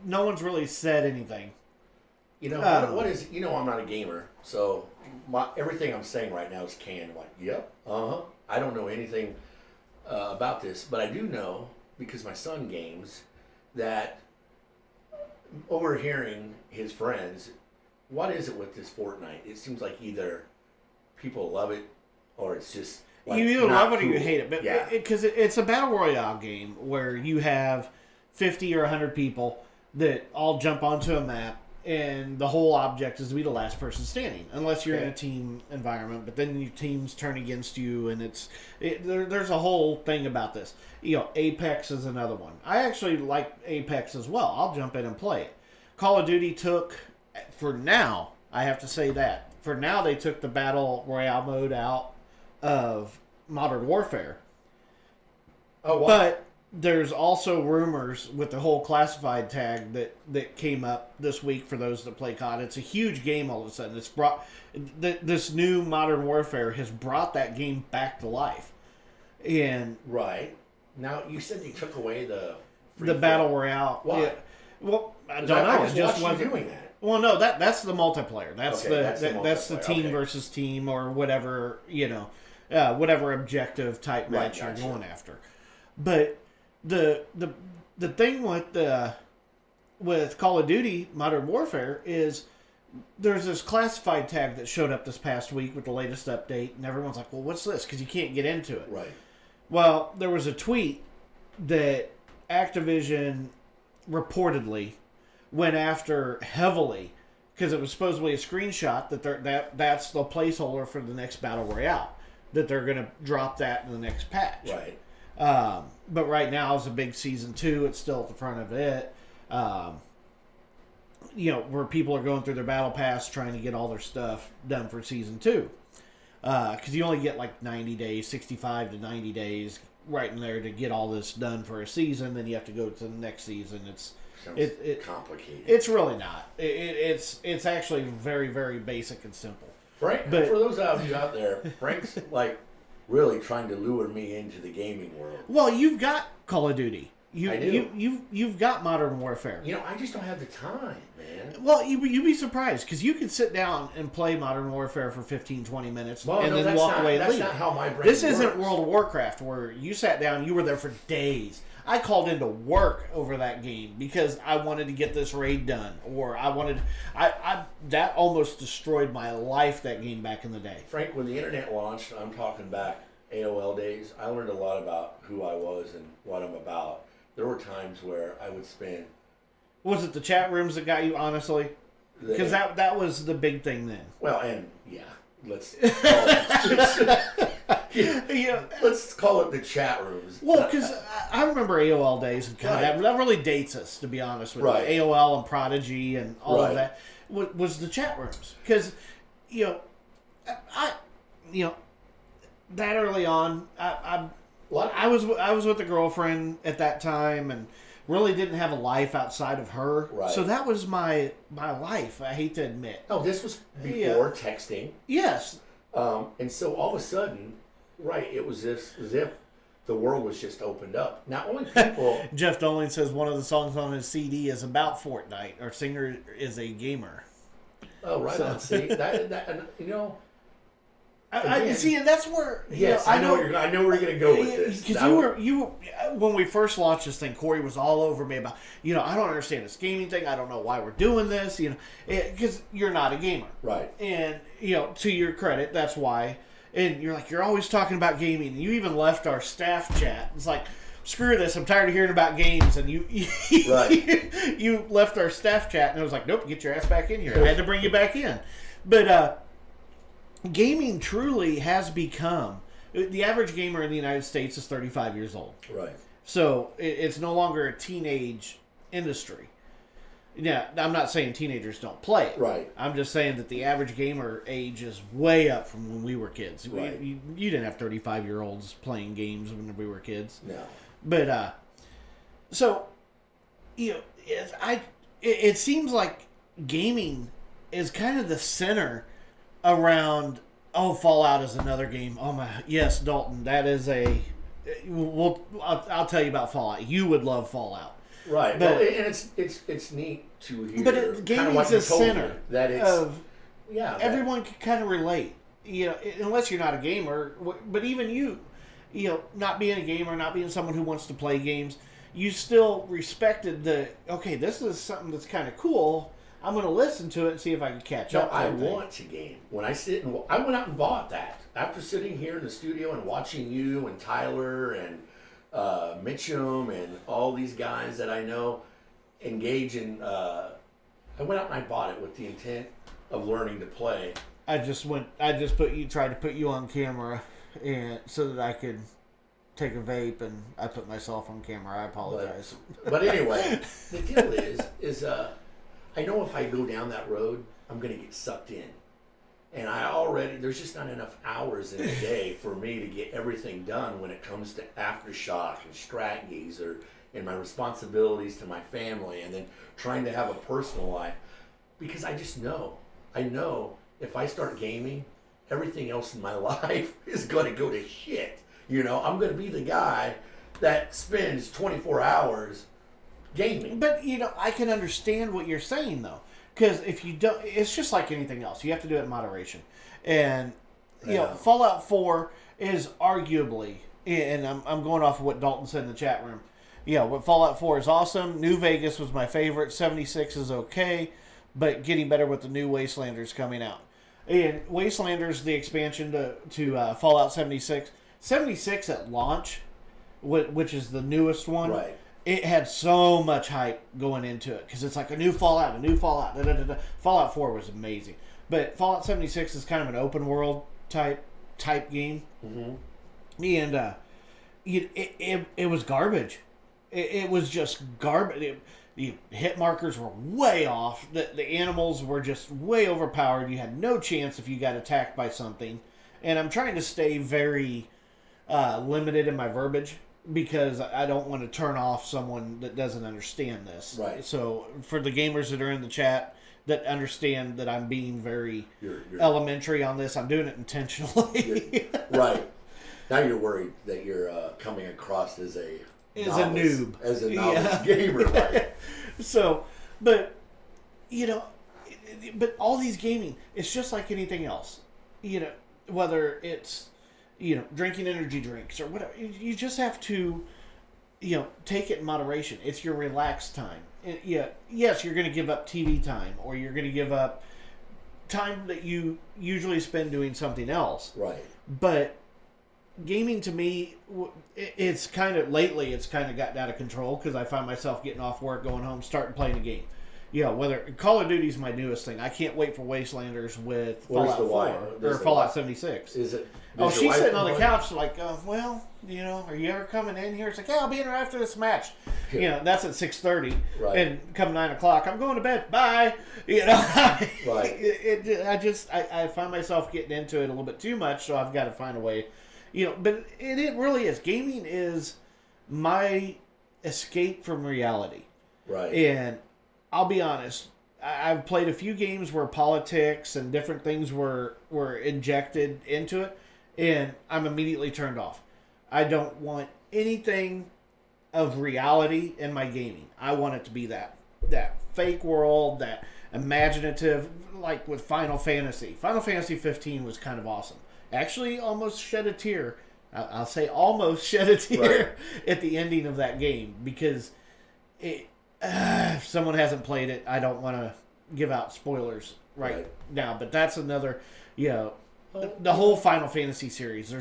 No one's really said anything. What is, I'm not a gamer, so everything I'm saying right now is canned. I'm like, yep, I don't know anything about this, but I do know, because my son games, that overhearing his friends, what is it with this Fortnite? It seems like either people love it or it's just like you either love it or cool. you hate it. But because it's a battle royale game where you have 50 or 100 people that all jump onto a map, and the whole object is to be the last person standing, unless you're in a team environment. But then your teams turn against you, and there's a whole thing about this. Apex is another one. I actually like Apex as well. I'll jump in and play it. Call of Duty took, for now, I have to say that, for now they took the Battle Royale mode out of Modern Warfare. Oh, wow. But there's also rumors with the whole classified tag that came up this week for those that play COD. It's a huge game all of a sudden. It's brought this new Modern Warfare has brought that game back to life. And right now, you said they took away the Battle Royale. Why? Yeah. Well, I don't know. It just wasn't doing that. Well, no, that's the multiplayer. That's the team okay. versus team or whatever whatever objective type match Gotcha. you're going after. But the thing with Call of Duty Modern Warfare is there's this classified tag that showed up this past week with the latest update, and everyone's like, well, what's this? Because you can't get into it. Right. Well, there was a tweet that Activision reportedly went after heavily because it was supposedly a screenshot that's the placeholder for the next Battle Royale, that they're going to drop that in the next patch. Right. But right now it's a big Season 2. It's still at the front of it. Where people are going through their battle pass trying to get all their stuff done for Season 2. Because you only get like 90 days, 65 to 90 days right in there to get all this done for a season. Then you have to go to the next season. It's complicated. It's really not. It's actually very, very basic and simple. Frank, but for those of you out there, Frank's like really trying to lure me into the gaming world. Well, you've got Call of Duty. I do. You've got Modern Warfare. I just don't have the time, man. Well, you'd be surprised because you can sit down and play Modern Warfare for 15, 20 minutes and then walk away and leave. That's not how my brain This works. isn't World of Warcraft where you sat down, you were there for days. I called into work over that game because I wanted to get this raid done, or that almost destroyed my life, that game back in the day. Frank, when the internet launched, I'm talking back AOL days, I learned a lot about who I was and what I'm about. There were times where I would spend... Was it the chat rooms that got you, honestly? Because that was the big thing then. Well, and yeah, let's call it, let's call it the chat rooms. Well, because I remember AOL days, and God, that really dates us, to be honest with you. AOL and Prodigy and all of that was the chat rooms. Because, that early on, I was with a girlfriend at that time, and really didn't have a life outside of her. Right. So that was my life, I hate to admit. Oh, this was before texting. Yes. And so all of a sudden, it was as if the world was just opened up. Not only people... Jeff Dolan says one of the songs on his CD is about Fortnite. Our singer is a gamer. Oh, right on. See, that I see, and that's where I know where you're going to go with this. Because when we first launched this thing, Corey was all over me about I don't understand this gaming thing. I don't know why we're doing this. Because you're not a gamer, right? And to your credit, that's why. And you're like, you're always talking about gaming. And you even left our staff chat. It's like, screw this. I'm tired of hearing about games. And you left our staff chat, and I was like, nope, get your ass back in here. I had to bring you back in, but. Gaming truly has become... The average gamer in the United States is 35 years old. Right. So it's no longer a teenage industry. Now, I'm not saying teenagers don't play it. Right. I'm just saying that the average gamer age is way up from when we were kids. Right. You didn't have 35-year-olds playing games when we were kids. No. But, so, it seems like gaming is kind of the center... around Fallout is another game. Oh my, yes, Dalton, that is a. I'll tell you about Fallout. You would love Fallout, right? But and it's neat to hear. But gaming is the center that it's of everyone can kind of relate. Unless you're not a gamer, but even you, not being a gamer, not being someone who wants to play games, you still respected this is something that's kind of cool. I'm going to listen to it and see if I can catch up. I want to game. When I went out and bought that. After sitting here in the studio and watching you and Tyler and Mitchum and all these guys that I know engage in, I went out and I bought it with the intent of learning to play. I tried to put you on camera and so that I could take a vape, and I put myself on camera. I apologize. But anyway, the deal is I know if I go down that road, I'm going to get sucked in. And there's just not enough hours in a day for me to get everything done when it comes to Aftershock and Stratgazer and my responsibilities to my family and then trying to have a personal life. Because I know if I start gaming, everything else in my life is going to go to shit. I'm going to be the guy that spends 24 hours gaming. But I can understand what you're saying though, because if you don't, it's just like anything else. You have to do it in moderation, and Fallout 4 is arguably, and I'm going off of what Dalton said in the chat room. What Fallout 4 is awesome. New Vegas was my favorite. 76 is okay, but getting better with the new Wastelanders coming out. And Wastelanders, the expansion to Fallout 76. 76 at launch, which is the newest one. Right. It had so much hype going into it because it's like a new Fallout. Fallout 4 was amazing, but Fallout 76 is kind of an open world type game, and it was garbage. It was just garbage. The hit markers were way off. The animals were just way overpowered. You had no chance if you got attacked by something. And I'm trying to stay very limited in my verbiage, because I don't want to turn off someone that doesn't understand this. Right. So for the gamers that are in the chat that understand that I'm being very elementary on this, I'm doing it intentionally. Right. Now you're worried that you're coming across as a noob. As a novice gamer. Right. So, but all these gaming, it's just like anything else. Whether it's drinking energy drinks or whatever. You just have to, take it in moderation. It's your relaxed time. Yes, you're going to give up TV time, or you're going to give up time that you usually spend doing something else. Right. But gaming to me, it's kind of got out of control, because I find myself getting off work, going home, starting playing a game. whether Call of Duty's my newest thing. I can't wait for Wastelanders with Where's Fallout 4 or Fallout 76. Is it? Oh, she's sitting on the couch like, well, are you ever coming in here? It's like, yeah, I'll be in here after this match. That's at 6:30, right. And come 9 o'clock, I'm going to bed. Bye. Right. I find myself getting into it a little bit too much, so I've got to find a way. But it really is. Gaming is my escape from reality. Right. And I'll be honest, I've played a few games where politics and different things were injected into it, and I'm immediately turned off. I don't want anything of reality in my gaming. I want it to be that fake world, that imaginative, like with Final Fantasy. Final Fantasy 15 was kind of awesome. Actually, almost shed a tear. I'll say almost shed a tear at the ending of that game, because if someone hasn't played it, I don't want to give out spoilers right now. But that's another, the whole Final Fantasy series.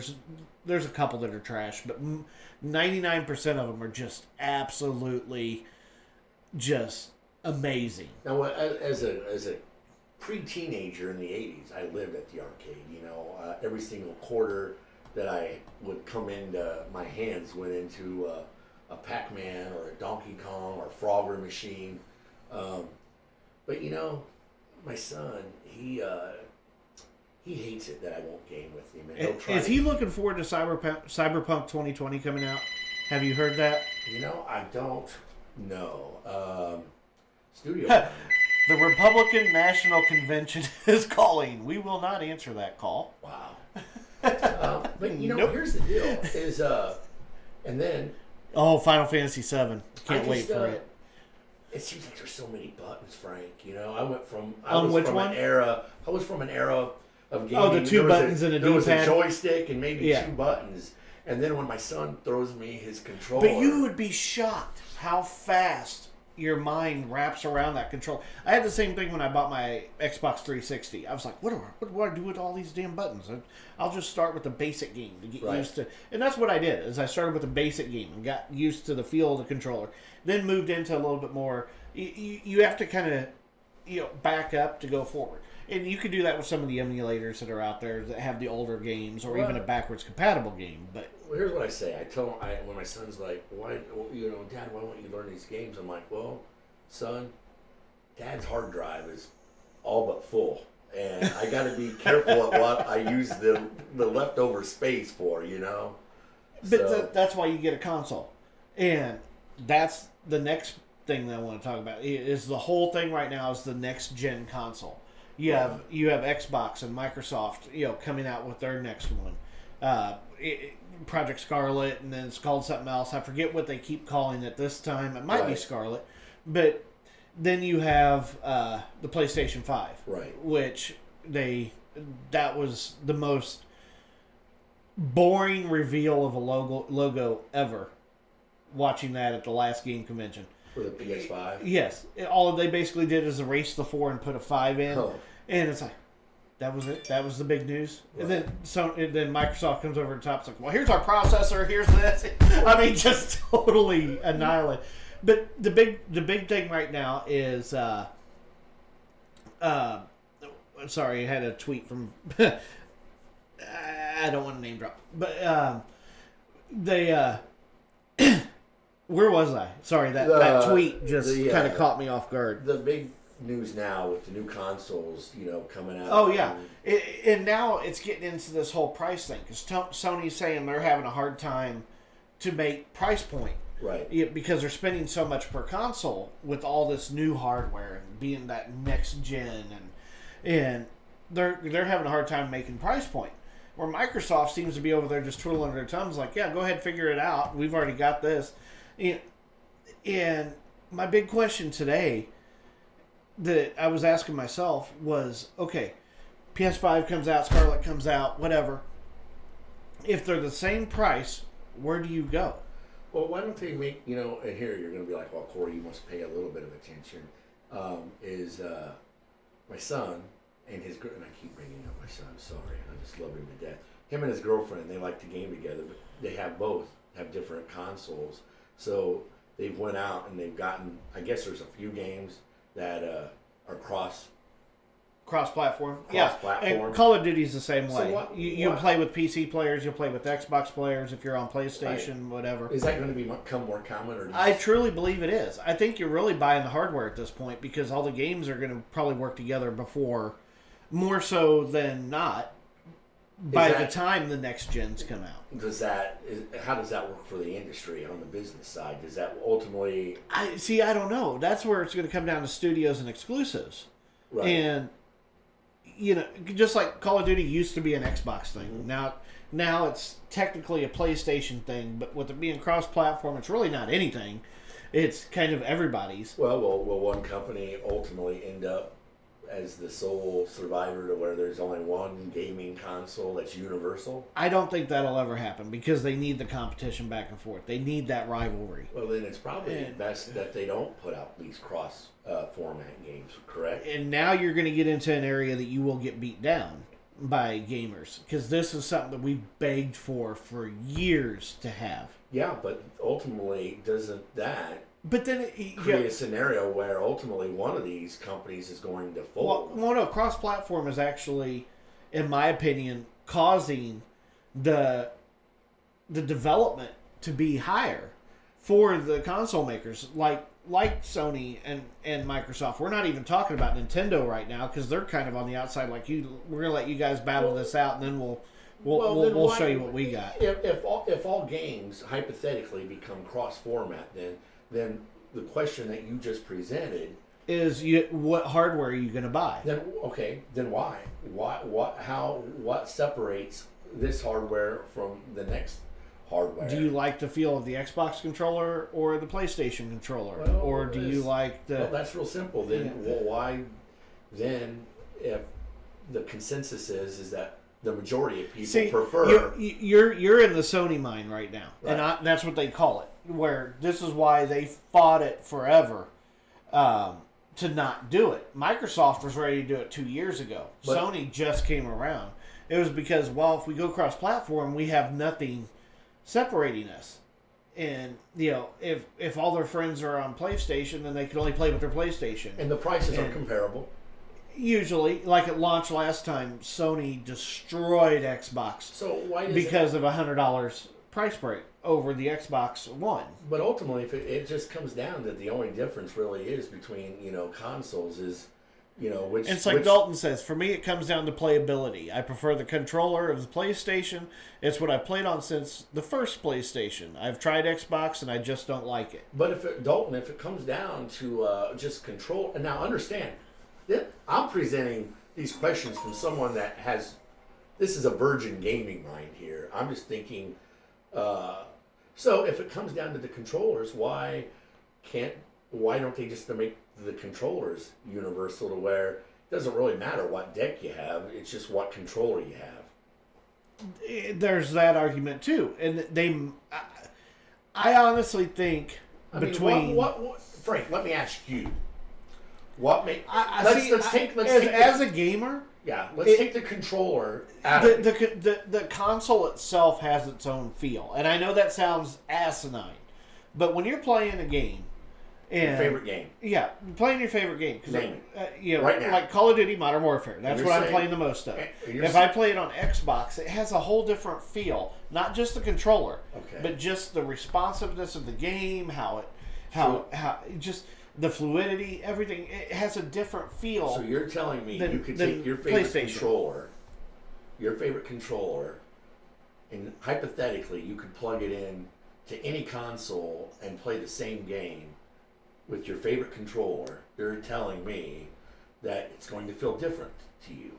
There's a couple that are trash, but 99% of them are just absolutely just amazing. Now, as a pre-teenager in the 80s, I lived at the arcade. Every single quarter that I would come into my hands went into a Pac-Man or a Donkey Kong or Frogger machine. But my son, he hates it that I won't game with him. And is he looking forward to Cyberpunk 2020 coming out? Have you heard that? I don't know. Studio. The Republican National Convention is calling. We will not answer that call. Wow. But here's the deal: is and then. Oh, Final Fantasy VII. Can't wait for it. It seems like there's so many buttons, Frank. I was from an era of gaming. Oh, the two buttons and a D-pad. There was a joystick and maybe two buttons. And then when my son throws me his controller. But you would be shocked how fast your mind wraps around that controller. I had the same thing when I bought my Xbox 360. I was like, what do I do with all these damn buttons? I'll just start with the basic game to get used to. And that's what I did, is I started with the basic game and got used to the feel of the controller. Then moved into a little bit more. You have to kind of back up to go forward. And you can do that with some of the emulators that are out there that have the older games, or even a backwards compatible game. But here's what I say. I tell him when my son's like, "Why, Dad? Why won't you learn these games?" I'm like, "Well, son, Dad's hard drive is all but full, and I got to be careful at what I use the leftover space for, But that's why you get a console, and that's the next thing that I want to talk about. Is the whole thing right now is the next gen console. You have Xbox and Microsoft, coming out with their next one, Project Scarlet, and then it's called something else. I forget what they keep calling it this time. It might be Scarlet, but then you have the PlayStation 5, which that was the most boring reveal of a logo ever. Watching that at the last game convention. For the PS5? Yes. All they basically did is erase the 4 and put a 5 in. Oh. And it's like, that was it? That was the big news? Right. And then Microsoft comes over the top. It's like, well, here's our processor. Here's this. I mean, just totally annihilate. But the big thing right now is, sorry, I had a tweet from, I don't want to name drop. But they, where was I? Sorry, that tweet just kind of caught me off guard. The big news now with the new consoles, coming out. Oh, yeah. And now it's getting into this whole price thing, because Sony's saying they're having a hard time to make price point. Right. Because they're spending so much per console with all this new hardware and being that next gen, and they're having a hard time making price point. Where Microsoft seems to be over there just twiddling their thumbs like, yeah, go ahead, figure it out. We've already got this. And my big question today that I was asking myself was, okay, PS5 comes out, Scarlet comes out, whatever. If they're the same price, where do you go? Well, why don't they make, and here you're going to be like, well, Corey, you must pay a little bit of attention, my son and his girlfriend, and I keep bringing up my son, sorry, I just love him to death. Him and his girlfriend, they like to game together, but they have different consoles. So they've went out and they've gotten, I guess there's a few games that are Cross-platform. Cross-platform. And Call of Duty's the same way. So You'll play with PC players. You'll play with Xbox players if you're on PlayStation, whatever. Is that going to become more common? Or I truly believe it is. I think you're really buying the hardware at this point because all the games are going to probably work together before, more so than not, by the time the next gens come out. How does that work for the industry on the business side? Does that ultimately... I don't know. That's where it's going to come down to studios and exclusives. Right. And... just like Call of Duty used to be an Xbox thing. Mm-hmm. Now it's technically a PlayStation thing, but with it being cross-platform, it's really not anything. It's kind of everybody's. Well, will one company ultimately end up as the sole survivor to where there's only one gaming console that's universal? I don't think that'll ever happen because they need the competition back and forth. They need that rivalry. Well, then it's probably best that they don't put out these cross-format games, correct? And now you're going to get into an area that you will get beat down by gamers because this is something that we've begged for years to have. Yeah, but ultimately, doesn't that... But then create a scenario where ultimately one of these companies is going to fold? Well, no, cross-platform is actually, in my opinion, causing the development to be higher for the console makers, like Sony and Microsoft. We're not even talking about Nintendo right now because they're kind of on the outside. Like we're gonna let you guys battle this out, and then we'll show you what we got. If all games hypothetically become cross-format, then the question that you just presented is what hardware are you going to buy? Then why? What separates this hardware from the next hardware? Do you like the feel of the Xbox controller or the PlayStation controller, or do you like the? Well, that's real simple. Then why? Then if the consensus is that the majority of people prefer. You're in the Sony mind right now, right. And that's what they call it. Where this is why they fought it forever to not do it. Microsoft was ready to do it 2 years ago. But Sony just came around. It was because, if we go cross-platform, we have nothing separating us. And, if all their friends are on PlayStation, then they can only play with their PlayStation. And the prices are comparable. Usually, like at launch last time, Sony destroyed Xbox. So why because of $100 price break over the Xbox One. But ultimately, if it just comes down that the only difference really is between consoles is which. It's like Dalton says. For me, it comes down to playability. I prefer the controller of the PlayStation. It's what I've played on since the first PlayStation. I've tried Xbox and I just don't like it. But if it comes down to just control, and now understand, I'm presenting these questions from someone that has. This is a virgin gaming mind here. I'm just thinking. So if it comes down to the controllers, why don't they just make the controllers universal to where it doesn't really matter what deck you have, it's just what controller you have? There's that argument too, and I honestly think Frank, let me ask you, what make as a gamer. Yeah, let's take the controller out of it. The console itself has its own feel. And I know that sounds asinine. But when you're playing a game... your favorite game. Yeah, playing your favorite game. Name it. Right now. Like Call of Duty Modern Warfare. That's what I'm playing the most of. If I play it on Xbox, it has a whole different feel. Not just the controller, but just the responsiveness of the game, how just... the fluidity, everything, it has a different feel. So you're telling me you could take your favorite controller, and hypothetically you could plug it in to any console and play the same game with your favorite controller. You're telling me that it's going to feel different to you.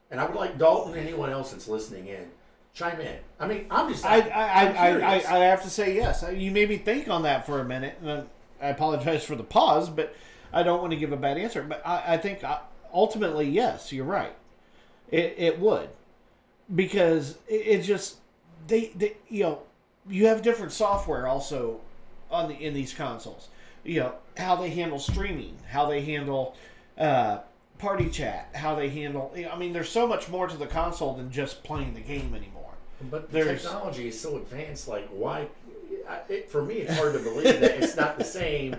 And I would like Dalton and anyone else that's listening in, chime in. I mean, I'm curious. I have to say yes. You made me think on that for a minute, and I apologize for the pause, but I don't want to give a bad answer. But I think ultimately, yes, you're right. It would, because it just you have different software also in these consoles. How they handle streaming, how they handle party chat, how they handle. I mean, there's so much more to the console than just playing the game anymore. But the technology is so advanced. Like, why? For me, it's hard to believe that it's not the same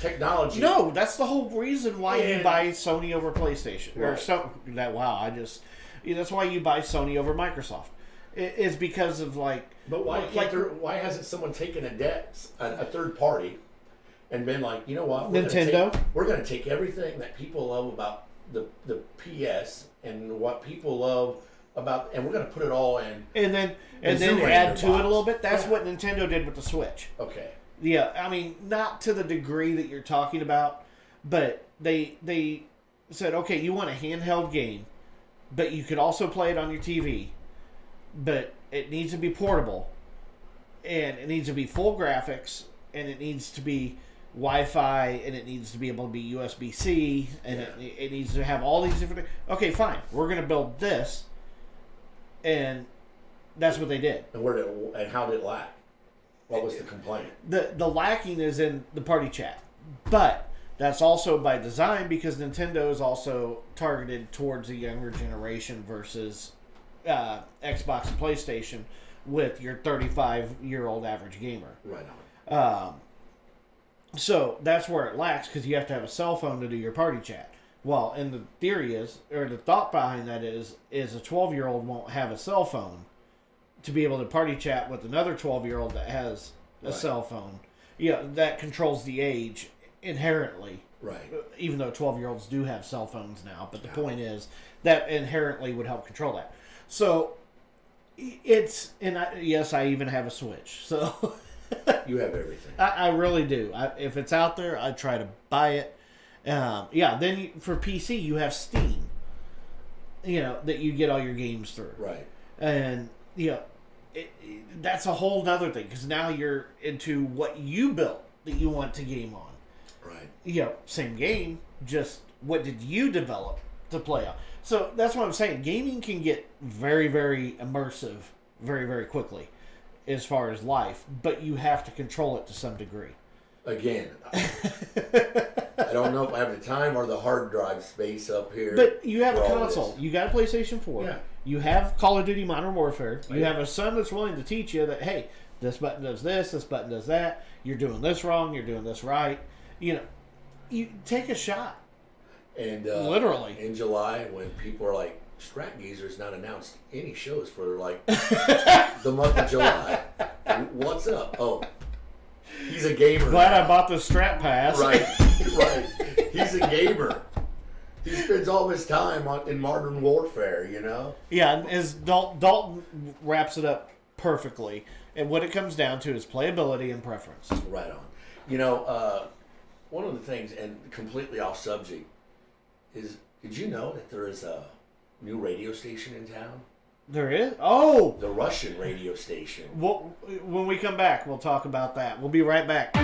technology. No, that's the whole reason why Yeah. you buy Sony over PlayStation. Or Right. that's why you buy Sony over Microsoft. It's because of like. But why hasn't someone taken a third party, and been like, you know what, Nintendo? We're going to take everything that people love about the PS and what people love about, and we're going to put it all in, And then Zero add in to your it a little box. bit. That's Yeah. what Nintendo did with the Switch. Okay. Yeah, I mean, not to the degree that you're talking about, but they said, okay, you want a handheld game, but you could also play it on your TV, but it needs to be portable, and it needs to be full graphics, and it needs to be Wi-Fi, and it needs to be able to be USB-C, and it needs to have all these different things. Okay, fine, we're going to build this, and that's what they did. And how did it lack? What was the complaint? The lacking is in the party chat, but that's also by design because Nintendo is also targeted towards the younger generation versus Xbox and PlayStation with your 35-year-old average gamer. Right on. So that's where it lacks because you have to have a cell phone to do your party chat. Well, and the theory is, or the thought behind that is a 12-year-old won't have a cell phone to be able to party chat with another 12-year-old that has a cell phone. Yeah, that controls the age inherently. Right. Even though 12-year-olds do have cell phones now. But the point is that inherently would help control that. So, yes, I even have a Switch. So, You have everything. I really do. If it's out there, I try to buy it. Then for PC, you have Steam. That you get all your games through. Right. And, that's a whole nother thing because now you're into what you built that you want to game on. Right. Same game, just what did you develop to play on? So that's what I'm saying. Gaming can get very, very immersive very, very quickly as far as life, but you have to control it to some degree. Again, I don't know if I have the time or the hard drive space up here. But you have a for all console. this. You got a PlayStation 4. Yeah. You have Call of Duty Modern Warfare. You Yeah. have a son that's willing to teach you that, hey, this button does this button does that. You're doing this wrong. You're doing this right. You take a shot. And Literally. in July, when people are like, Strat Geezer's not announced any shows for like the month of July. What's up? Oh, he's a gamer. Glad I bought the Strat Pass. Right, right. He's a gamer. He spends all his time in Modern Warfare, Yeah, and as Dalton wraps it up perfectly. And what it comes down to is playability and preference. Right on. One of the things, and completely off subject, is did you know that there is a new radio station in town? There is? Oh! The Russian radio station. Well, when we come back, we'll talk about that. We'll be right back.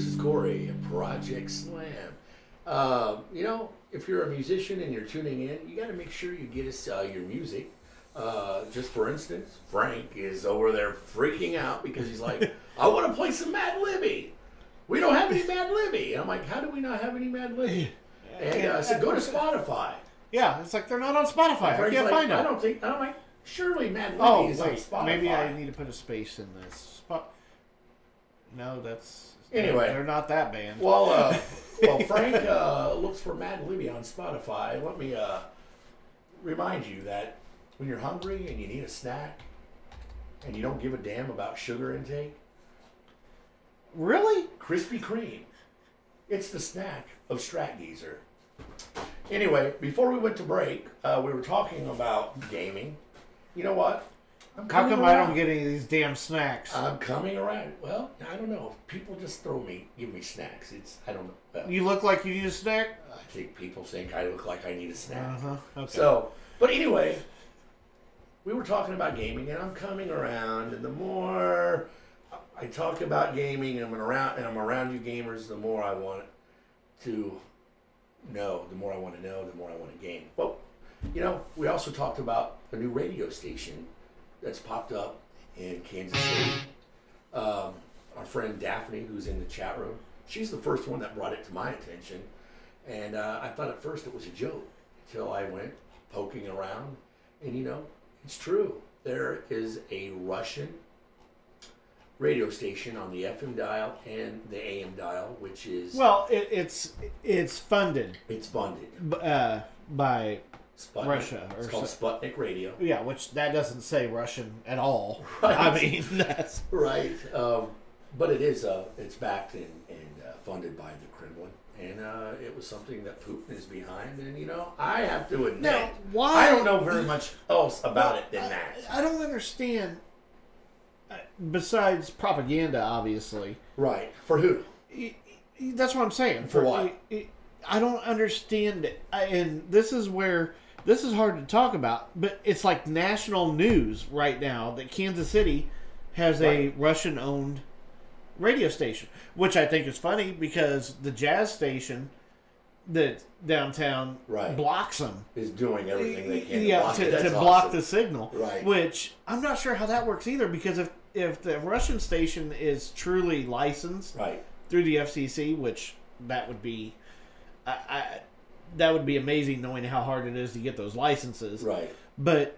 this is Corey, Project Slam. If you're a musician and you're tuning in, you got to make sure you get us your music. Just for instance, Frank is over there freaking out because he's like, I want to play some Mad Libby. We don't have any Mad Libby. And I'm like, how do we not have any Mad Libby? And I said, go to Spotify. Yeah, it's like they're not on Spotify. I can't find them. I'm like, surely Mad Libby is on Spotify. Maybe I need to put a space in this. No, that's... Anyway. They're not that band. Well, Frank looks for Mad Libby on Spotify. Let me remind you that when you're hungry and you need a snack and you don't give a damn about sugar intake... Really? Krispy Kreme. It's the snack of Strat Geezer. Anyway, before we went to break, we were talking about gaming. You know what? How come I don't get any of these damn snacks? I'm coming around. Well, I don't know. People just give me snacks. I don't know. You look like you need a snack? I think people think I look like I need a snack. Okay. So, but anyway, we were talking about gaming, and I'm coming around, and the more I talk about gaming, and I'm around you gamers, the more I want to know, the more I want to know, the more I want to game. Well, we also talked about a new radio station that's popped up in Kansas City. Our friend Daphne, who's in the chat room, she's the first one that brought it to my attention. And I thought at first it was a joke until I went poking around. And it's true. There is a Russian radio station on the FM dial and the AM dial, which is... Well, it's funded. It's funded. By Sputnik. Russia. It's called Sputnik Radio. Yeah, which that doesn't say Russian at all. Right. I mean, that's... Right. But it is, it's backed and funded by the Kremlin. And it was something that Putin is behind. And, I have to admit, now, why? I don't know very much else about it than that. I don't understand, besides propaganda, obviously. Right. For who? That's what I'm saying. For what? I don't understand it. And this is hard to talk about, but it's like national news right now that Kansas City has a Russian-owned radio station, which I think is funny because the jazz station that downtown blocks them. Is doing everything they can to block the signal. Right. Which I'm not sure how that works either, because if the Russian station is truly licensed through the FCC, which that would be... that would be amazing, knowing how hard it is to get those licenses. Right. But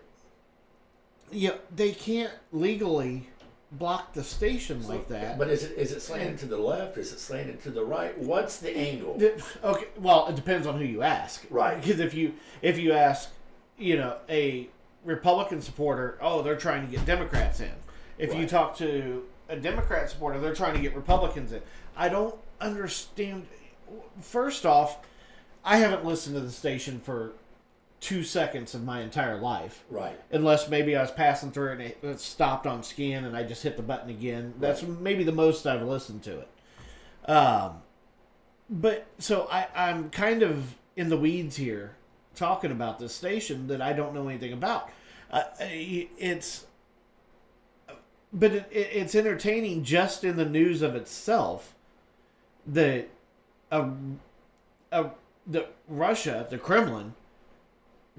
they can't legally block the station like that. But is it slanted to the left? Is it slanted to the right? What's the angle? Okay. Well, it depends on who you ask. Right. Because if you ask, a Republican supporter, they're trying to get Democrats in. If you talk to a Democrat supporter, they're trying to get Republicans in. I don't understand. First off, I haven't listened to the station for 2 seconds of my entire life. Right. Unless maybe I was passing through and it stopped on scan and I just hit the button again. That's maybe the most I've listened to it. But so I'm kind of in the weeds here talking about this station that I don't know anything about. It's entertaining just in the news of itself that Russia, the Kremlin,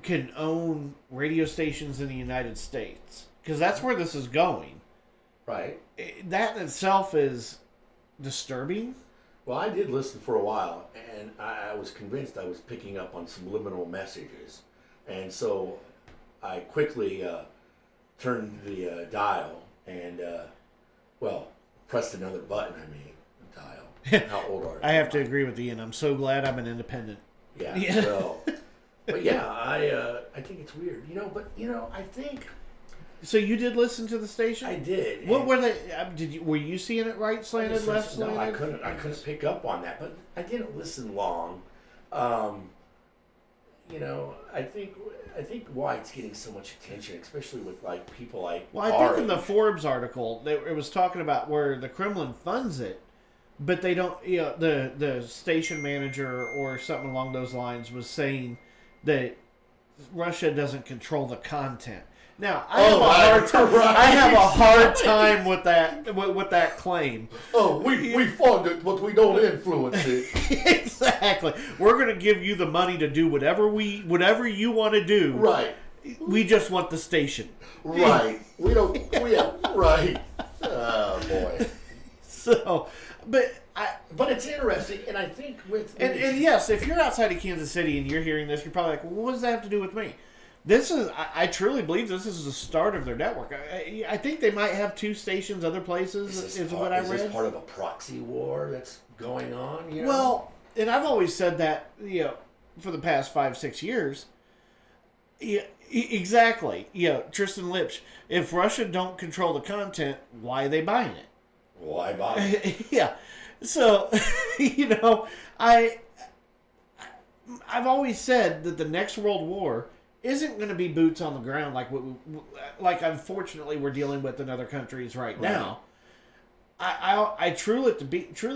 can own radio stations in the United States, because that's where this is going. Right. That in itself is disturbing. Well, I did listen for a while, and I was convinced I was picking up on subliminal messages, and so I quickly turned the dial and pressed another button. Dial. How old are you? I have to agree with Ian. I'm so glad I'm an independent. Yeah. So, but yeah, I think it's weird, I think. So you did listen to the station? I did. What were they? Were you seeing it right slanted, left slanted? No, I couldn't pick up on that, but I didn't listen long. I think why it's getting so much attention, especially with people like. Well, I think in the Forbes article, it was talking about where the Kremlin funds it. But they don't, the station manager or something along those lines was saying that Russia doesn't control the content. Now, I have a hard time with that claim. Oh, we fund it, but we don't influence it. Exactly. We're going to give you the money to do whatever you want to do. Right. We just want the station. Right. Right. Oh, boy. So, but it's interesting, and I think and yes, if you're outside of Kansas City and you're hearing this, you're probably like, well, what does that have to do with me? This is, I truly believe this is the start of their network. I think they might have 2 stations other places, is what I read. Is this part of a proxy war that's going on? You know? Well, and I've always said that, for the past 5-6 years. Yeah, exactly. Tristan Lipsch. If Russia don't control the content, why are they buying it? Why buy it? Yeah. So, I've always said that the next world war isn't going to be boots on the ground like unfortunately we're dealing with in other countries right now. I truly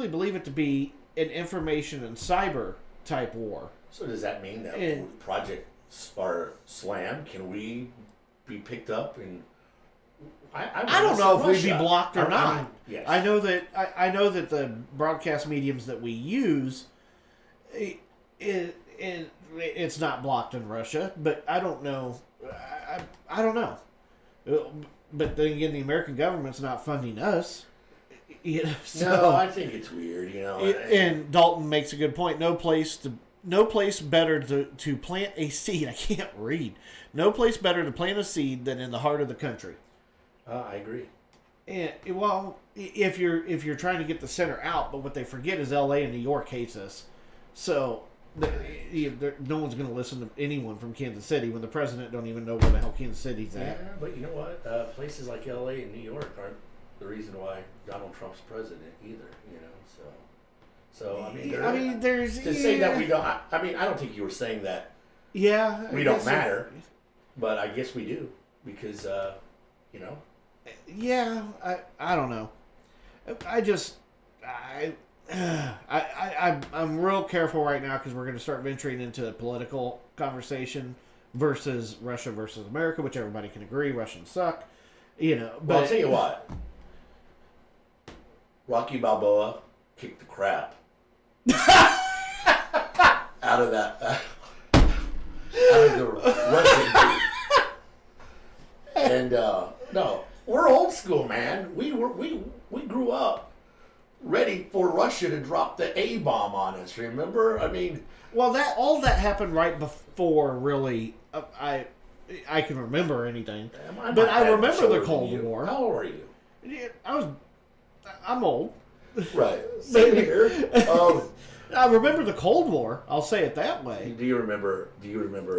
believe it to be an information and cyber type war. So does that mean that Project Slam, can we be picked up and I don't know if we'd be blocked or not. Yes. I know that the broadcast mediums that we use, it's not blocked in Russia, but I don't know. I don't know. But then again, the American government's not funding us. No, I think it's weird. And Dalton makes a good point. No place better to plant a seed. I can't read. No place better to plant a seed than in the heart of the country. I agree. And well, if you're trying to get the center out, but what they forget is L.A. and New York hates us, so no one's going to listen to anyone from Kansas City when the president don't even know where the hell Kansas City's at. Yeah, but you know what? Places like L.A. and New York aren't the reason why Donald Trump's president either. So I mean, there's to say that we don't. I mean, I don't think you were saying that. Yeah, we don't matter, but I guess we do because Yeah, I don't know. I'm real careful right now because we're going to start venturing into a political conversation versus Russia versus America, which everybody can agree Russians suck. But well, I'll tell you what. Rocky Balboa kicked the crap out of the Russian team. And no, we're old school, man. We grew up ready for Russia to drop the A bomb on us. Remember? I mean, well, all that happened right before really. I can remember anything, but I remember the Cold War. How old are you? Yeah, I'm old. Right. Same here. I remember the Cold War. I'll say it that way. Do you remember?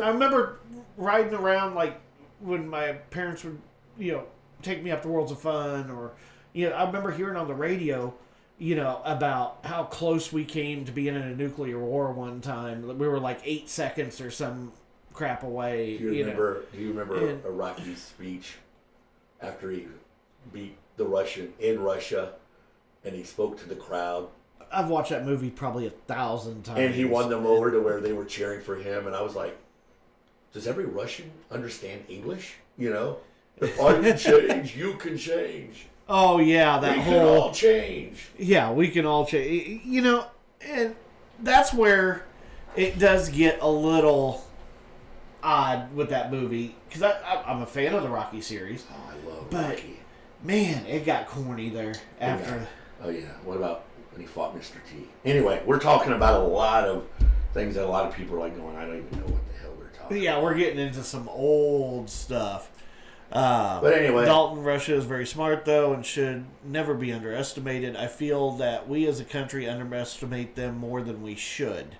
I remember riding around like when my parents would, take me up to Worlds of Fun, or, I remember hearing on the radio, about how close we came to being in a nuclear war one time. We were like 8 seconds or some crap away. Do you remember Rocky's speech after he beat the Russian in Russia, and he spoke to the crowd? I've watched that movie probably 1,000 times. And he won them over to where they were cheering for him, and I was like, does every Russian understand English? If I can change, you can change. Oh, yeah, we can all change. Yeah, we can all change. And that's where it does get a little odd with that movie, because I'm a fan of the Rocky series. Oh, I love But, Rocky. man, it got corny there after. Oh, yeah. What about when he fought Mr. T? Anyway, we're talking about a lot of things that a lot of people are like going, I don't even know what the hell they're talking about. Yeah, we're getting into some old stuff. But anyway, Dalton, Russia is very smart, though, and should never be underestimated. I feel that we as a country underestimate them more than we should.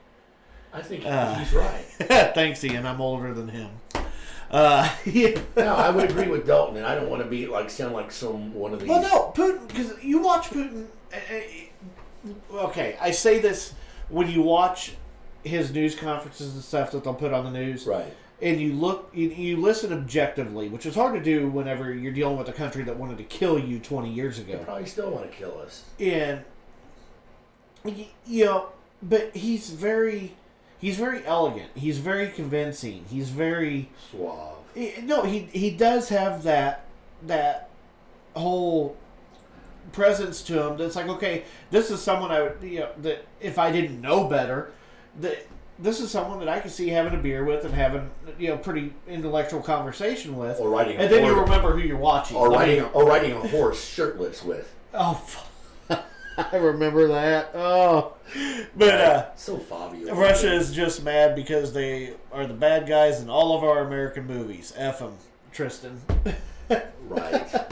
I think he's right. Thanks, Ian. I'm older than him. Yeah. No, I would agree with Dalton, and I don't want to sound like one of these. Well, no, Putin, because you watch Putin. Okay, I say this when you watch his news conferences and stuff that they'll put on the news, right? And you listen objectively, which is hard to do whenever you're dealing with a country that wanted to kill you 20 years ago. They probably still want to kill us. And but he's He's very elegant. He's very convincing. He's very suave. He does have that whole presence to him. That's like, okay, this is someone I would, that if I didn't know better, that this is someone that I could see having a beer with and having pretty intellectual conversation with. Or riding, and then you remember who you're watching. Or riding a horse shirtless with. Oh. I remember that. Oh, but so Fabio. Russia is just mad because they are the bad guys in all of our American movies. F them, Tristan. Right.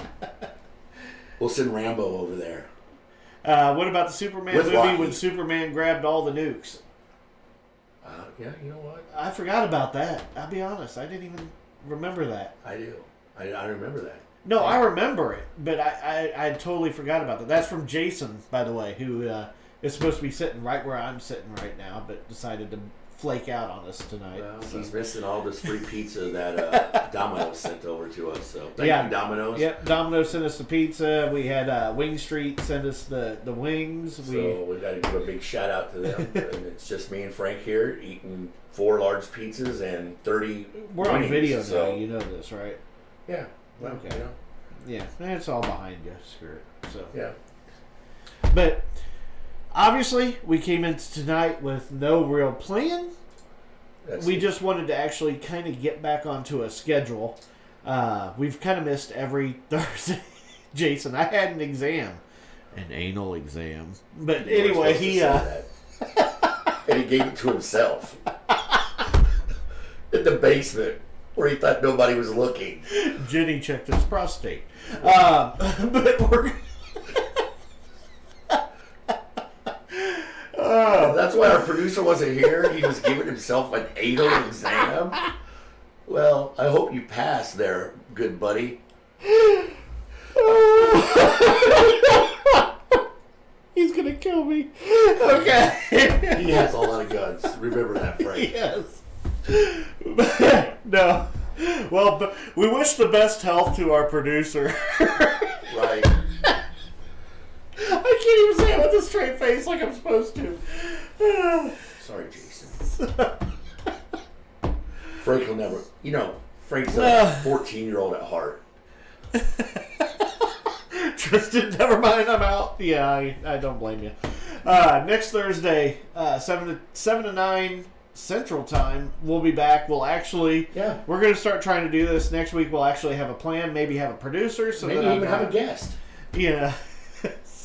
We'll send Rambo over there. What about the Superman movie when Superman grabbed all the nukes? Yeah, you know what? I forgot about that. I'll be honest. I didn't even remember that. I do. I remember that. No, I remember it, but I totally forgot about that. That's from Jason, by the way, who is supposed to be sitting right where I'm sitting right now, but decided to flake out on us tonight. Well, he's missing all this free pizza that Domino's sent over to us. So thank you, Domino's. Yep, Domino's sent us the pizza. We had Wing Street send us the wings. So we got to give a big shout out to them. And it's just me and Frank here eating 4 large pizzas and 30 We're on wings, video so. now. You know this, right? Yeah. Well, okay. Yeah, it's all behind you. Screw it. So. Yeah. But obviously, we came into tonight with no real plan. We just wanted to actually kind of get back onto a schedule. We've kind of missed every Thursday. Jason, I had an anal exam. But anyway, he... and he gave it to himself. In the basement, where he thought nobody was looking. Jenny checked his prostate. But we're... That's why our producer wasn't here. He was giving himself an anal exam. Well, I hope you passed there, good buddy. He's gonna kill me. Okay. He has a lot of guns. Remember that, Frank. Yes. No. Well, but we wish the best health to our producer. Right. I can't even say it with a straight face like I'm supposed to. Sorry, Jason. Frank will never... Frank's a 14-year-old at heart. Tristan, never mind, I'm out. Yeah, I don't blame you. Next Thursday, 7 to 9 Central Time, we'll be back. We'll actually... Yeah. We're going to start trying to do this. Next week, we'll actually have a plan, maybe have a producer. So maybe even have a guest. Yeah.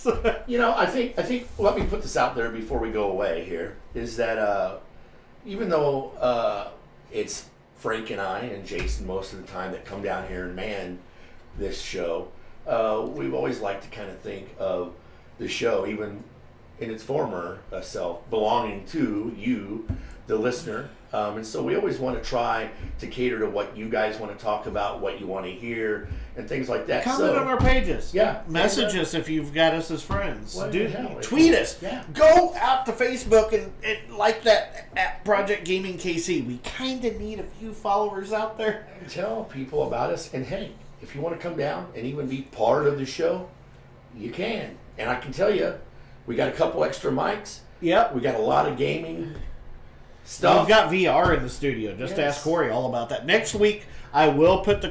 I think let me put this out there before we go away here, is that even though it's Frank and I and Jason most of the time that come down here and man this show, we've always liked to kind of think of the show, even in its former self, belonging to you, the listener. And so we always want to try to cater to what you guys want to talk about, what you want to hear, and things like that. Comment on our pages. Yeah. Message us if you've got us as friends. Well, tweet us. Yeah. Go out to Facebook and like that at Project Gaming KC. We kind of need a few followers out there. And tell people about us. And hey, if you want to come down and even be part of the show, you can. And I can tell you, we got a couple extra mics. Yep. We got a lot of gaming stuff. We've got VR in the studio. Just ask Corey all about that. Next week, I will put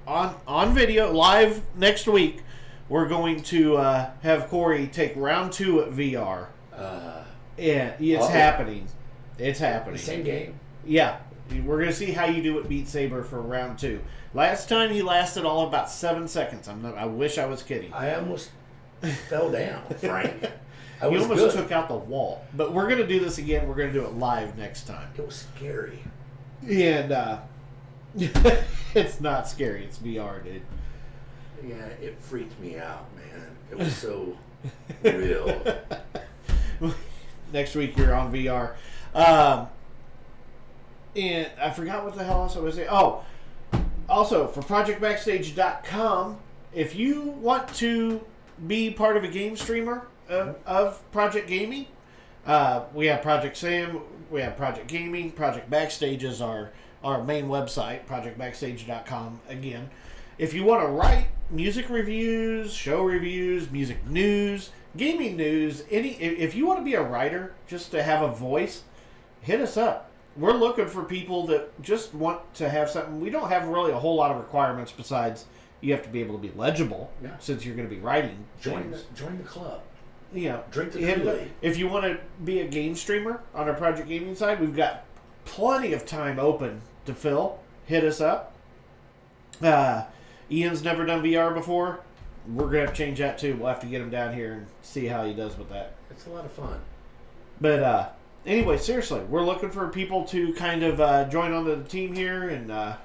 on video live next week. We're going to have Corey take round 2 at VR. It's happening. It's happening. The same game. Yeah. We're going to see how you do at Beat Saber for round 2. Last time he lasted all of about 7 seconds. I wish I was kidding. I almost fell down, Frank. You almost took out the wall. But we're going to do this again. We're going to do it live next time. It was scary. And it's not scary. It's VR, dude. Yeah, it freaked me out, man. It was so real. Next week you're on VR. And I forgot what the hell else I was saying. Oh, also for ProjectBackstage.com, if you want to be part of a game streamer of Project Gaming, we have Project Sam, we have Project Gaming. Project Backstage is our main website, ProjectBackstage.com again. If you want to write music reviews, show reviews, music news, gaming news, if you want to be a writer just to have a voice, hit us up. We're looking for people that just want to have something. We don't have really a whole lot of requirements besides you have to be able to be legible since you're going to be writing. Join the club. Yeah. Drink the Kool-Aid. If you want to be a game streamer on our Project Gaming side, we've got plenty of time open to fill. Hit us up. Ian's never done VR before. We're going to have to change that too. We'll have to get him down here and see how he does with that. It's a lot of fun. But anyway, seriously, we're looking for people to kind of join on the team here and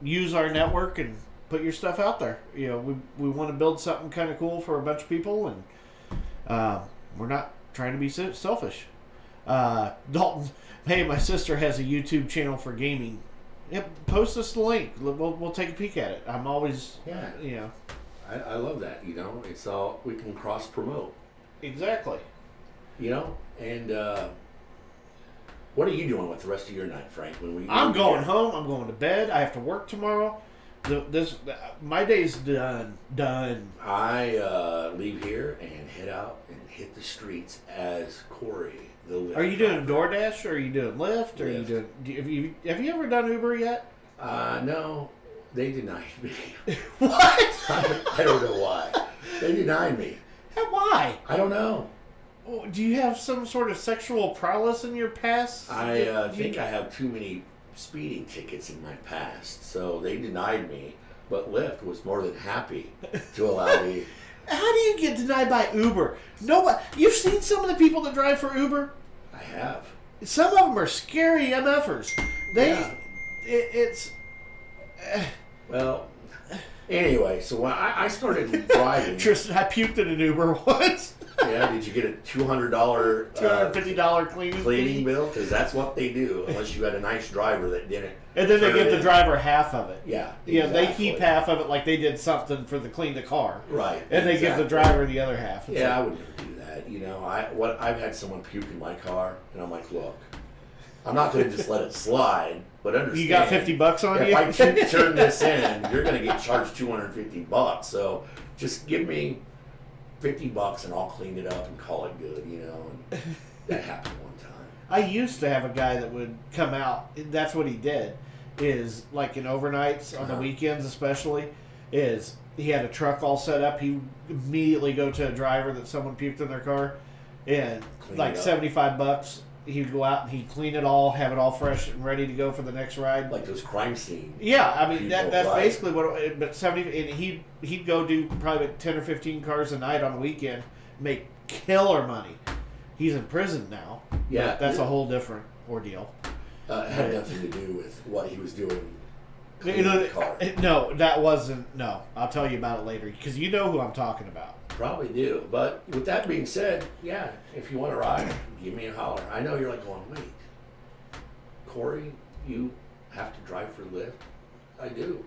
use our network and put your stuff out there. You know, we want to build something kind of cool for a bunch of people, and we're not trying to be selfish. Dalton, hey, my sister has a YouTube channel for gaming. Yep, post us the link. We'll take a peek at it. I'm always, you know. I love that, you know. It's all, we can cross-promote. Exactly. You know, and what are you doing with the rest of your night, Frank? I'm going home. I'm going to bed. I have to work tomorrow. My day's done. I leave here and head out and hit the streets as Corey, the Lyft Are you doing DoorDash or are you doing Lyft? Or are you doing? Have you ever done Uber yet? No, they denied me. What? I don't know why. They denied me. Why? I don't know. Do you have some sort of sexual prowess in your past? I think I have too many speeding tickets in my past, so they denied me. But Lyft was more than happy to allow me. How do you get denied by Uber? Nobody. You've seen some of the people that drive for Uber. I have. Some of them are scary MFers. It's. Well. Anyway, so when I started driving. Tristan, I puked in an Uber once. Yeah, did you get a $200 $250 cleaning bill? Because that's what they do, unless you had a nice driver that didn't. And then they give the driver half of it. Yeah, yeah, they keep half of it like they did something for the clean the car. Right, and they give the driver the other half. It's I would never do that. You know, I've had someone puke in my car, and I'm like, look, I'm not going to just let it slide, but understand. You got $50 on you. If I turn this in, you're going to get charged $250. So just give me $50 and I'll clean it up and call it good, you know. And that happened one time. I used to have a guy that would come out. That's what he did. Is like in overnights on the weekends, especially. Is he had a truck all set up? He would immediately go to a driver that someone puked in their car, and clean like $75. He'd go out and he'd clean it all, have it all fresh and ready to go for the next ride. Like those crime scenes. Yeah, I mean that's basically what. But 70, and he'd go do probably 10 or 15 cars a night on the weekend, make killer money. He's in prison now. Yeah, that's a whole different ordeal. It had nothing to do with what he was doing. The car. No, that wasn't. No, I'll tell you about it later because you know who I'm talking about. Probably do. But with that being said, yeah, if you want to ride, give me a holler. I know you're like going, wait, Corey, you have to drive for Lyft? I do.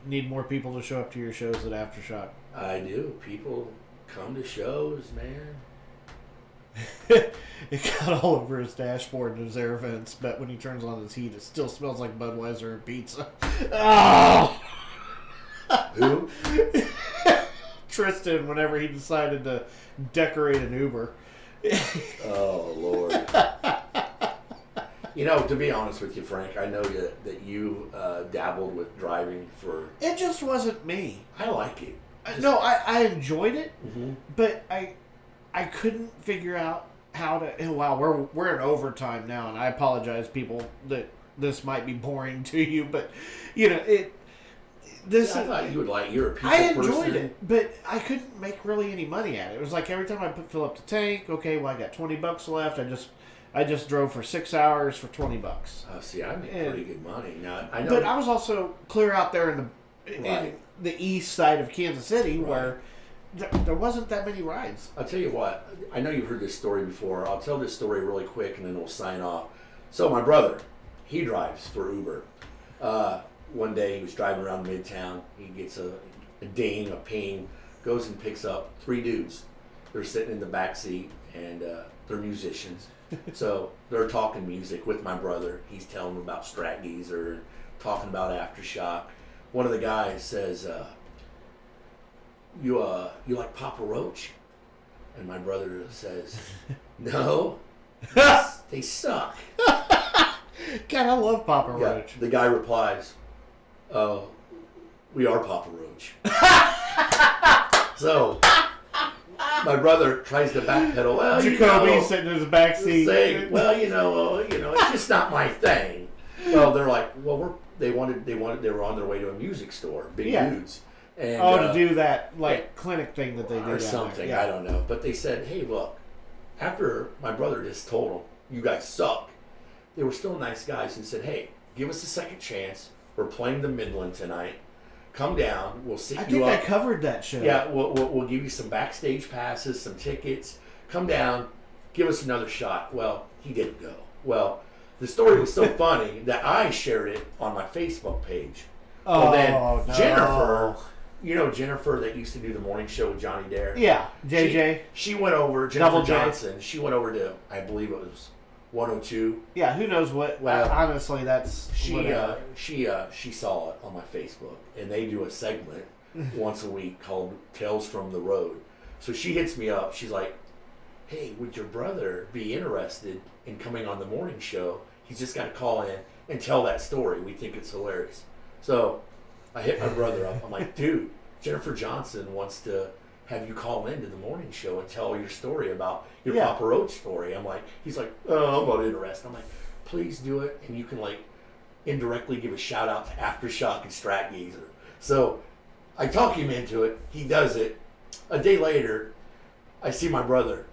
Need more people to show up to your shows at Aftershock. I do. People come to shows, man. It got all over his dashboard in his air vents, but when he turns on his heat, it still smells like Budweiser and pizza. Oh! Who? Tristan, whenever he decided to decorate an Uber. Oh, Lord. You know, to be honest with you, Frank, I know that you dabbled with driving for... It just wasn't me. I like it. No, I enjoyed it, but I couldn't figure out how to... Wow, we're in overtime now, and I apologize, people, that this might be boring to you, but, you know, I thought you would like. You're a people I enjoyed person. it, but I couldn't make really any money at it. It was like every time I fill up the tank. Okay, well I got $20 left. I just drove for 6 hours for $20. Oh, see, I make pretty good money now. I know, but I was also clear out there in the east side of Kansas City where there wasn't that many rides. I'll tell you what. I know you've heard this story before. I'll tell this story really quick, and then we'll sign off. So my brother, he drives for Uber. One day he was driving around Midtown. He gets a ding, a ping, goes and picks up 3 dudes. They're sitting in the back seat, and they're musicians. So they're talking music with my brother. He's telling them about Stratgeezer, talking about Aftershock. One of the guys says, "You like Papa Roach?" And my brother says, "No." They suck. God, I love Papa Yeah, Roach. the guy replies, "Oh, we are Papa Roach." So my brother tries to backpedal. Well, Jacoby sitting in his backseat. Saying, well, it's just not my thing. Well, they're like, well, they were on their way to a music store, big dudes. And, to do that clinic thing that they do or something. I don't know. But they said, hey, look, after my brother just told them, you guys suck, they were still nice guys and said, hey, give us a second chance. We're playing the Midland tonight. Come down. We'll sit you up. I think I covered that show. Yeah, we'll give you some backstage passes, some tickets. Come down. Give us another shot. Well, he didn't go. Well, the story was so funny that I shared it on my Facebook page. Well, then Jennifer, Jennifer that used to do the morning show with Johnny Dare. Yeah, JJ. She went over, Jennifer Johnson. She went over to, I believe it was 102. Yeah, who knows what? Well, honestly, that's she saw it on my Facebook, and they do a segment once a week called Tales from the Road. So she hits me up. She's like, hey, would your brother be interested in coming on the morning show? He's just got to call in and tell that story. We think it's hilarious. So I hit my brother up. I'm like, dude, Jennifer Johnson wants to have you call into the morning show and tell your story about your Papa Roach story. He's like, oh, I'm not interested. I'm like, please do it. And you can indirectly give a shout out to Aftershock and Stratgeezer. So I talk him into it. He does it. A day later, I see my brother.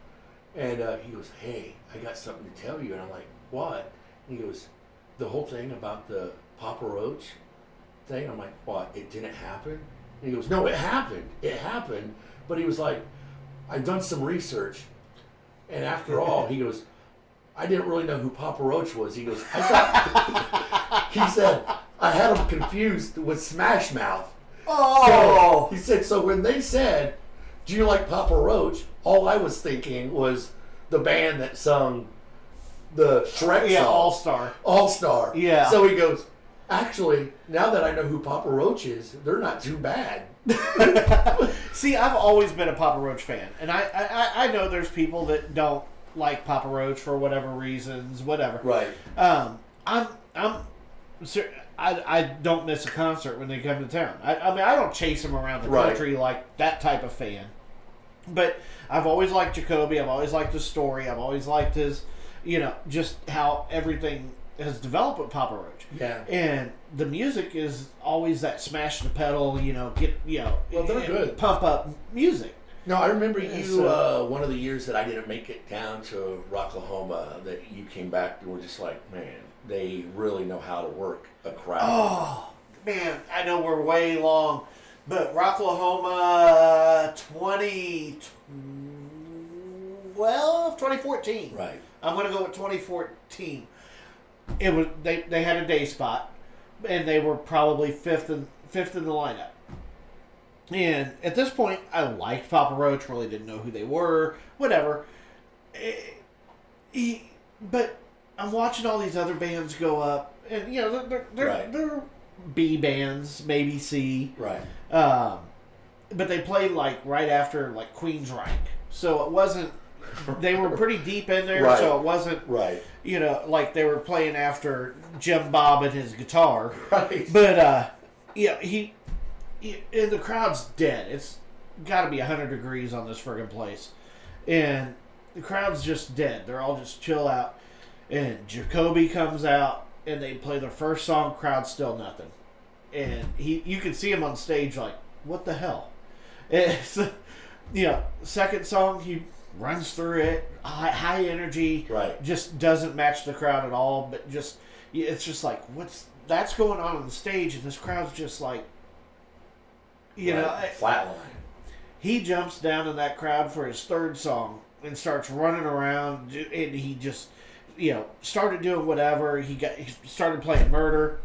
And he goes, hey, I got something to tell you. And I'm like, what? And he goes, the whole thing about the Papa Roach thing. I'm like, what? It didn't happen? And he goes, no, it happened. It happened. But he was like, I've done some research. And after all, he goes, I didn't really know who Papa Roach was. He goes, I thought, he said, I had him confused with Smash Mouth. Oh! So, he said, so when they said, do you like Papa Roach? All I was thinking was the band that sung the Shrek song. All-Star. All-Star. Yeah. So he goes, actually, now that I know who Papa Roach is, they're not too bad. See, I've always been a Papa Roach fan. And I know there's people that don't like Papa Roach for whatever reasons, whatever. Right. I don't miss a concert when they come to town. I mean, I don't chase them around the country like that type of fan. But I've always liked Jacoby. I've always liked his story. I've always liked his, just how everything has developed with Papa Roach. Yeah. And the music is always that smash the pedal, well, they're good. Pump up music. No, I remember you, one of the years that I didn't make it down to Rocklahoma, that you came back and were just like, man, they really know how to work a crowd. Oh, man, I know we're way long, but Rocklahoma 2014. Right. I'm going to go with 2014. It was they had a day spot, and they were probably fifth in the lineup. And at this point, I liked Papa Roach. Really didn't know who they were. Whatever. But I'm watching all these other bands go up, and they're B bands, maybe C. Right. But they played right after Queensryche, so it wasn't. They were pretty deep in there, right. So it wasn't. Right. They were playing after Jim Bob and his guitar. Right. But he and the crowd's dead. It's got to be 100 degrees on this friggin' place, and the crowd's just dead. They're all just chill out. And Jacoby comes out, and they play their first song. Crowd still nothing, and you can see him on stage like, what the hell? It's second song he runs through it, high energy, right? Just doesn't match the crowd at all. But it's just like that's going on the stage, and this crowd's just like, flatline. He jumps down in that crowd for his third song and starts running around, and he just started doing whatever. He started playing Murder,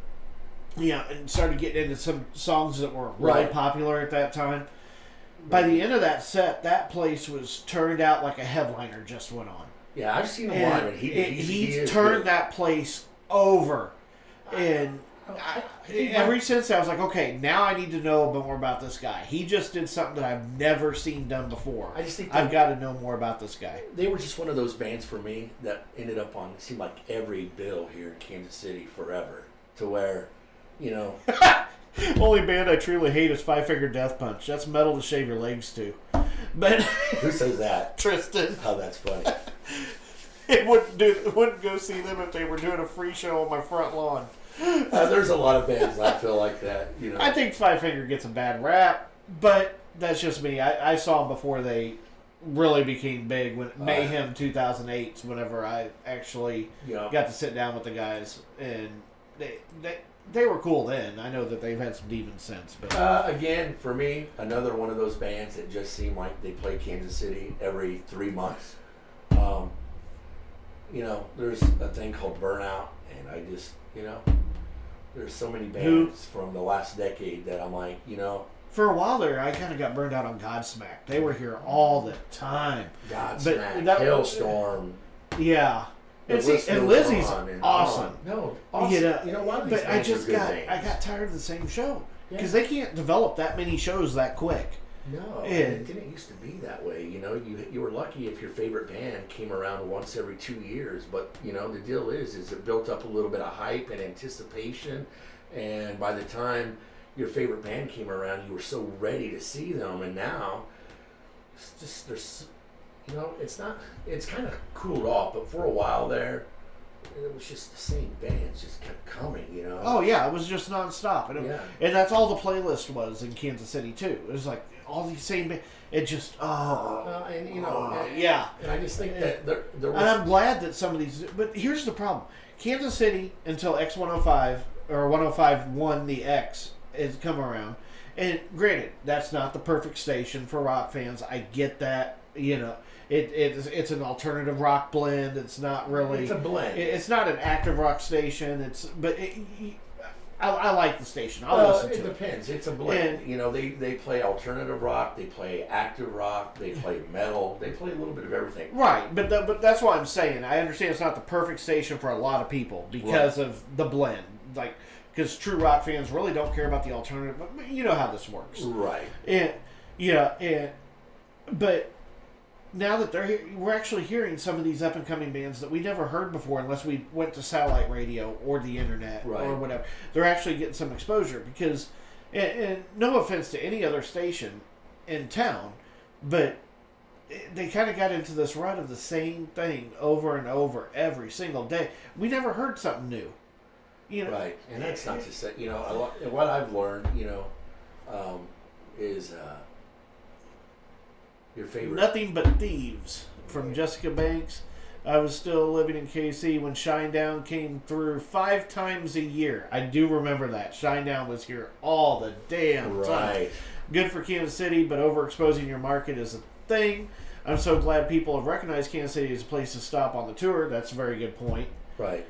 and started getting into some songs that were really popular at that time. By the end of that set, that place was turned out like a headliner just went on. Yeah, I've seen him live, and he turned that place over. And Ever since I was like, okay, now I need to know more about this guy. He just did something that I've never seen done before. I just think I've got to know more about this guy. They were just one of those bands for me that ended up on, it seemed like every bill here in Kansas City forever. To where, you know. Only band I truly hate is Five Finger Death Punch. That's metal to shave your legs to. But who says that? Tristan. Oh, that's funny. It wouldn't go see them if they were doing a free show on my front lawn. There's a lot of bands I feel like that. You know, I think Five Finger gets a bad rap, but that's just me. I saw them before they really became big. When Mayhem 2008 whenever I actually got to sit down with the guys, and they were cool then. I know that they've had some demons since. But again, for me, another one of those bands that just seemed like they play Kansas City every 3 months. You know, there's a thing called Burnout, and I just, you know, there's so many bands from the last decade that I'm like, you know. For a while there, I kind of got burned out on Godsmack. They were here all the time. Godsmack, Hailstorm. Yeah. And Lizzie's awesome. No, awesome. You know, a lot of these bands are good bands. I got tired of the same show. Because they can't develop that many shows that quick. No, it didn't used to be that way. You know, you were lucky if your favorite band came around once every 2 years. But, you know, the deal is it built up a little bit of hype and anticipation. And by the time your favorite band came around, you were so ready to see them. And now, it's just, there's, you know, it's kind of cooled off. But for a while there, it was just the same bands just kept coming, you know. Oh yeah, it was just nonstop, and that's all the playlist was in Kansas City too. It was like all these same bands. It just and you know, And I just think that there was. And I'm glad that some of these. But here's the problem: Kansas City until X105 or 105.1 the X has come around, and granted, that's not the perfect station for rock fans. I get that, you know. It's an alternative rock blend. It's not really. It's a blend. It's not an active rock station. I like the station. I'll listen to it. It depends. It's a blend. And, you know, they play alternative rock. They play active rock. They play metal. They play a little bit of everything. Right, but that's what I'm saying. I understand it's not the perfect station for a lot of people because of the blend. Like, because true rock fans really don't care about the alternative. But you know how this works. Right. But now that they're here, we're actually hearing some of these up-and-coming bands that we never heard before unless we went to satellite radio or the internet or whatever. They're actually getting some exposure because, and no offense to any other station in town, but they kind of got into this rut of the same thing over and over every single day. We never heard something new. You know? Right, and that's not to say, you know, what I've learned, you know, is... your favorite? Nothing But Thieves from Jessica Banks. I was still living in KC when Shinedown came through 5 times a year. I do remember that. Shinedown was here all the damn time. Good for Kansas City, but overexposing your market is a thing. I'm so glad people have recognized Kansas City as a place to stop on the tour. That's a very good point. Right.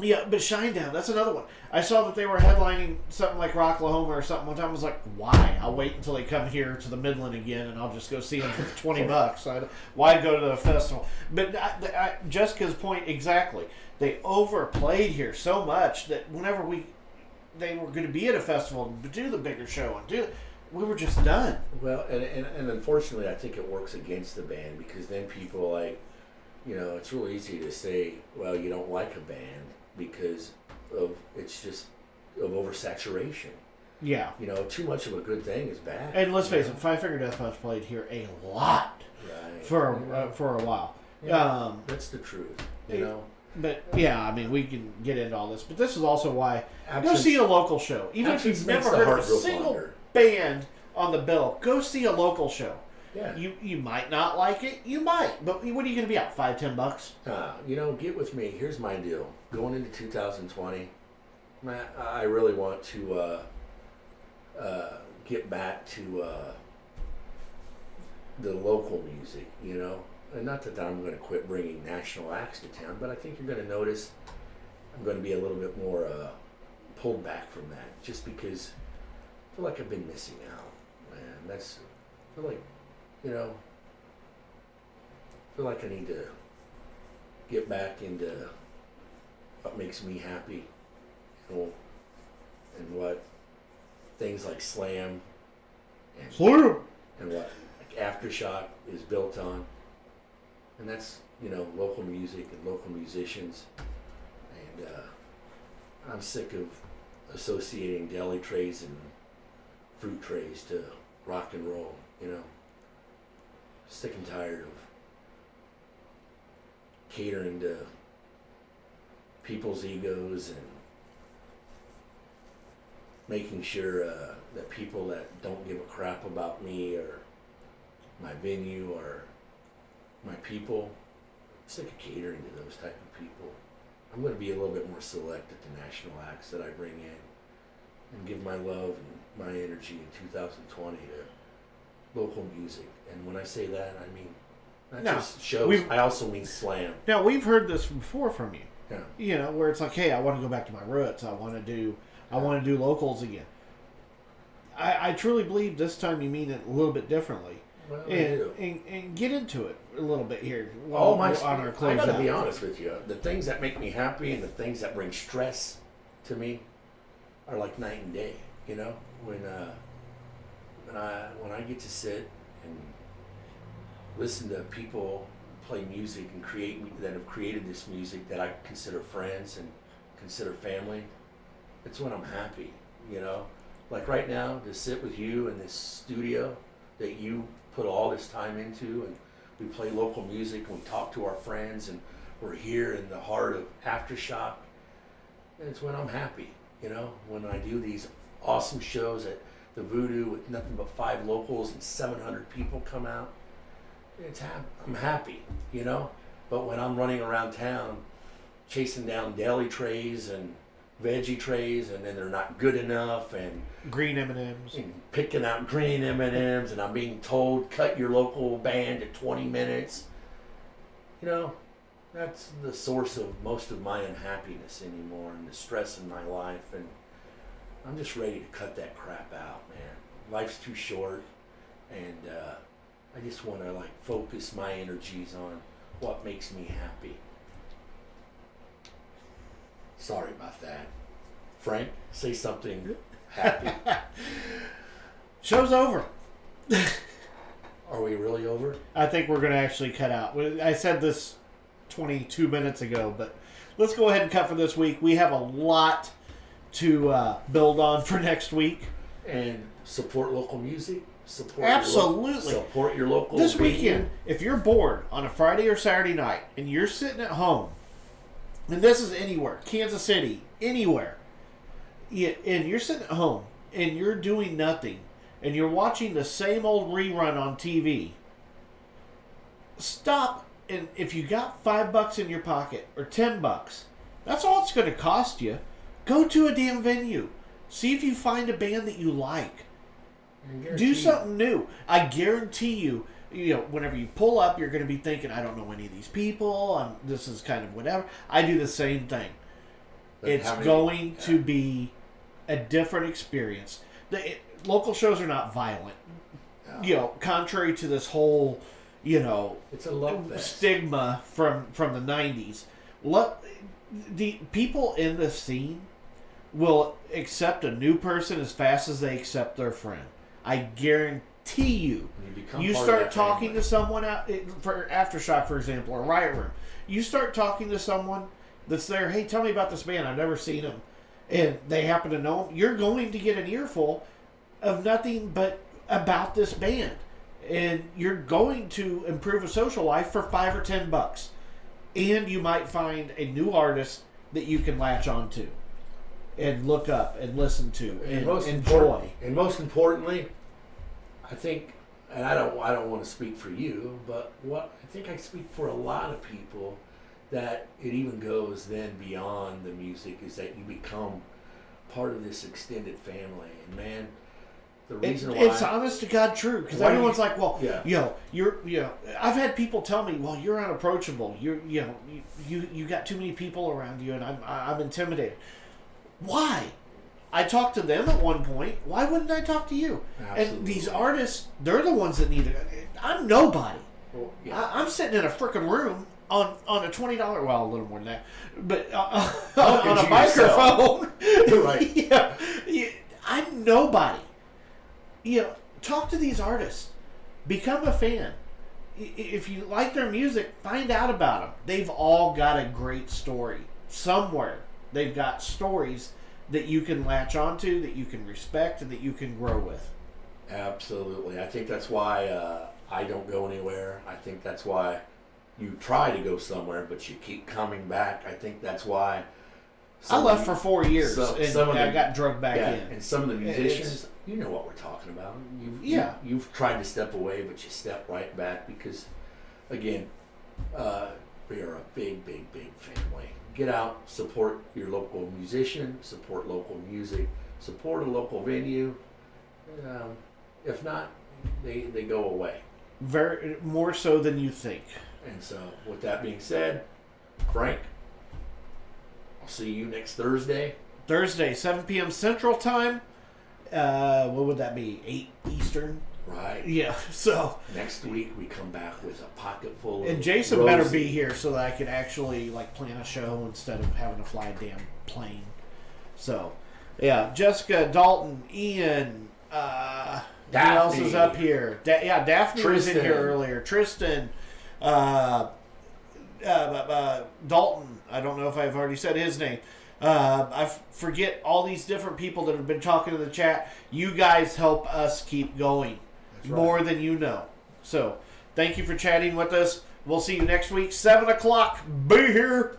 Yeah, but Shinedown, that's another one. I saw that they were headlining something like Rocklahoma or something one time. I was like, why? I'll wait until they come here to the Midland again, and I'll just go see them for $20. Why go to the festival? But Jessica's point exactly. They overplayed here so much that whenever they were going to be at a festival and do the bigger show we were just done. Well, and unfortunately, I think it works against the band because then people like, you know, it's real easy to say, well, you don't like a band because it's just of oversaturation. Yeah. You know, too much of a good thing is bad. And let's face it, Five Finger Death Punch played here a lot for a while. Yeah, that's the truth, you know. But yeah, I mean, we can get into all this, but this is also why go see a local show, even if you've never heard of a single band on the bill. Go see a local show. Yeah. You might not like it. You might. But what are you going to be out? $5-10? You know, get with me. Here's my deal. Going into 2020, I really want to get back to the local music, you know. And not that I'm going to quit bringing national acts to town, but I think you're going to notice I'm going to be a little bit more pulled back from that just because I feel like I've been missing out. Man, I feel like, you know, I feel like I need to get back into what makes me happy, and what things like Slam and what like Aftershock is built on, and that's local music and local musicians, and I'm sick of associating deli trays and fruit trays to rock and roll. Sick and tired of catering to people's egos and making sure that people that don't give a crap about me or my venue or my people, I'm sick of catering to those type of people. I'm going to be a little bit more select at the national acts that I bring in and give my love and my energy in 2020 to local music. And when I say that, I mean not just shows. I also mean Slam. Now, we've heard this before from you. Yeah. Where it's like, hey, I want to go back to my roots. I want to do locals again. I truly believe this time you mean it a little bit differently. Well, and get into it a little bit here. I got to be honest with you. The things that make me happy and the things that bring stress to me are like night and day. When I get to sit and listen to people play music and that have created this music that I consider friends and consider family, it's when I'm happy. Like right now, to sit with you in this studio that you put all this time into, and we play local music and we talk to our friends, and we're here in the heart of Aftershock, and it's when I'm happy. When I do these awesome shows at the Voodoo with nothing but 5 locals and 700 people come out, I'm happy. But when I'm running around town chasing down deli trays and veggie trays, and then they're not good enough, and green M&Ms, and picking out green M&Ms, and I'm being told cut your local band to 20 minutes, that's the source of most of my unhappiness anymore and the stress in my life, and I'm just ready to cut that crap out, man. Life's too short, and I just want to focus my energies on what makes me happy. Sorry about that. Frank, say something happy. Show's over. Are we really over? I think we're going to actually cut out. I said this 22 minutes ago, but let's go ahead and cut for this week. We have a lot to build on for next week. And support local music. Support your local this venue. weekend, if you're bored on a Friday or Saturday night and you're sitting at home, and this is anywhere, Kansas City, anywhere, and you're sitting at home and you're doing nothing and you're watching the same old rerun on TV, stop, and if you got $5 in your pocket or $10, that's all it's going to cost you. Go to a damn venue. See if you find a band that you like. Do something new. I guarantee you, whenever you pull up, you're going to be thinking, I don't know any of these people. This is kind of whatever. I do the same thing. It's going to be a different experience. Local shows are not violent. Contrary to this whole, it's a love fest. Stigma from the 90s. The people in this scene will accept a new person as fast as they accept their friend. I guarantee you. You start talking to someone out for Aftershock, for example, or Riot Room. You start talking to someone that's there. Hey, tell me about this band. I've never seen them, and they happen to know them. You're going to get an earful of nothing but about this band, and you're going to improve a social life for $5 or $10, and you might find a new artist that you can latch onto and look up and listen to and enjoy. And most importantly, I think, and I don't want to speak for you, but I think I speak for a lot of people, that it even goes then beyond the music, is that you become part of this extended family. And man, the reason why it's honest to God true, because everyone's like, well, yeah. You're I've had people tell me, well, you're unapproachable. You got too many people around you, and I'm intimidated. Why? I talked to them at one point. Why wouldn't I talk to you? Absolutely. And these artists, they're the ones that need it. I'm nobody. Well, yeah. I'm sitting in a freaking room on a $20, well, a little more than that, but Talking on a to microphone. Right. Yeah, I'm nobody. Talk to these artists. Become a fan. If you like their music, find out about them. They've all got a great story somewhere. They've got stories that you can latch onto, that you can respect, and that you can grow with. Absolutely. I think that's why I don't go anywhere. I think that's why you try to go somewhere, but you keep coming back. I think that's why. I left for 4 years, and I got drugged back in. And some of the musicians, you know what we're talking about. You've tried to step away, but you step right back because, again, we are a big, big, big family. Get out, support your local musician, support local music, support a local venue. If not, they go away. Very more so than you think. And so, with that being said, Frank, I'll see you next Thursday. Thursday, 7 p.m. Central Time. What would that be? 8 Eastern? Right. Yeah, so. Next week, we come back with a pocket full of And Jason roses. better be here so that I could actually, plan a show instead of having to fly a damn plane. So, yeah, Jessica, Dalton, Ian, who else is up here? Daphne was in here earlier. Tristan, Dalton. I don't know if I've already said his name. I forget all these different people that have been talking in the chat. You guys help us keep going. That's right. More than you know. So, thank you for chatting with us. We'll see you next week, 7 o'clock. Be here.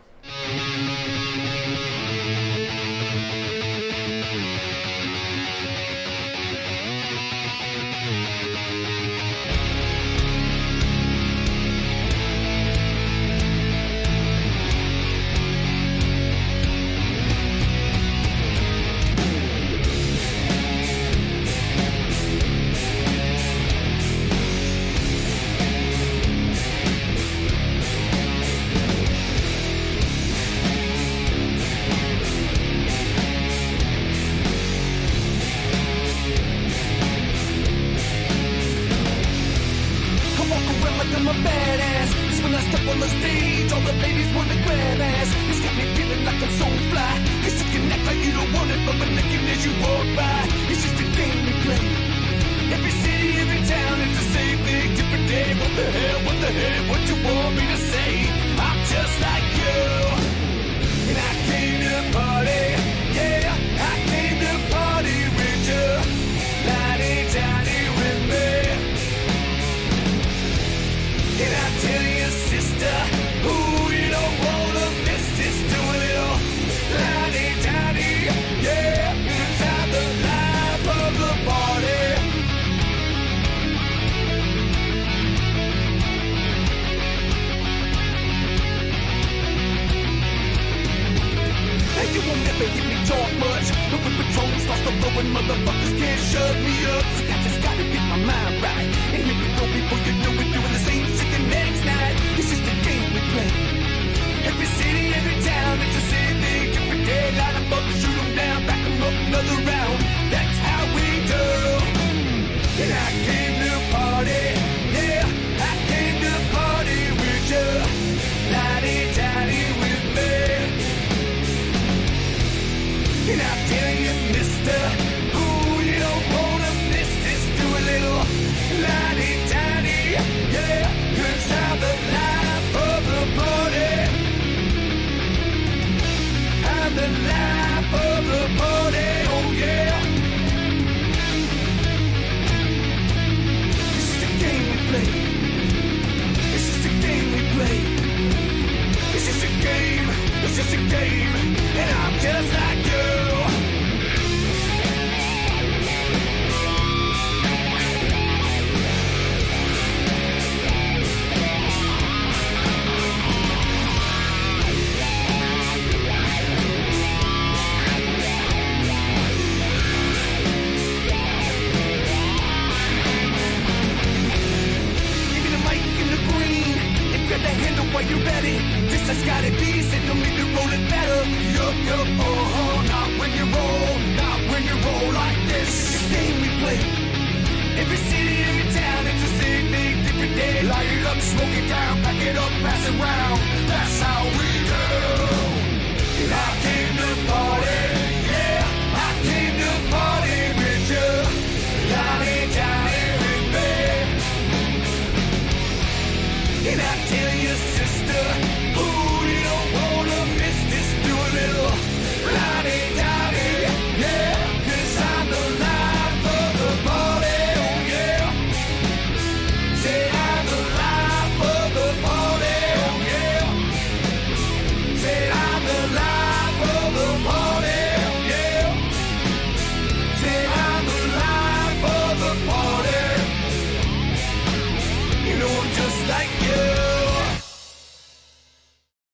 Every city, every town, it's the same thing, different day. Light it up. Smoke it down, pack it up, pass it round. That's how we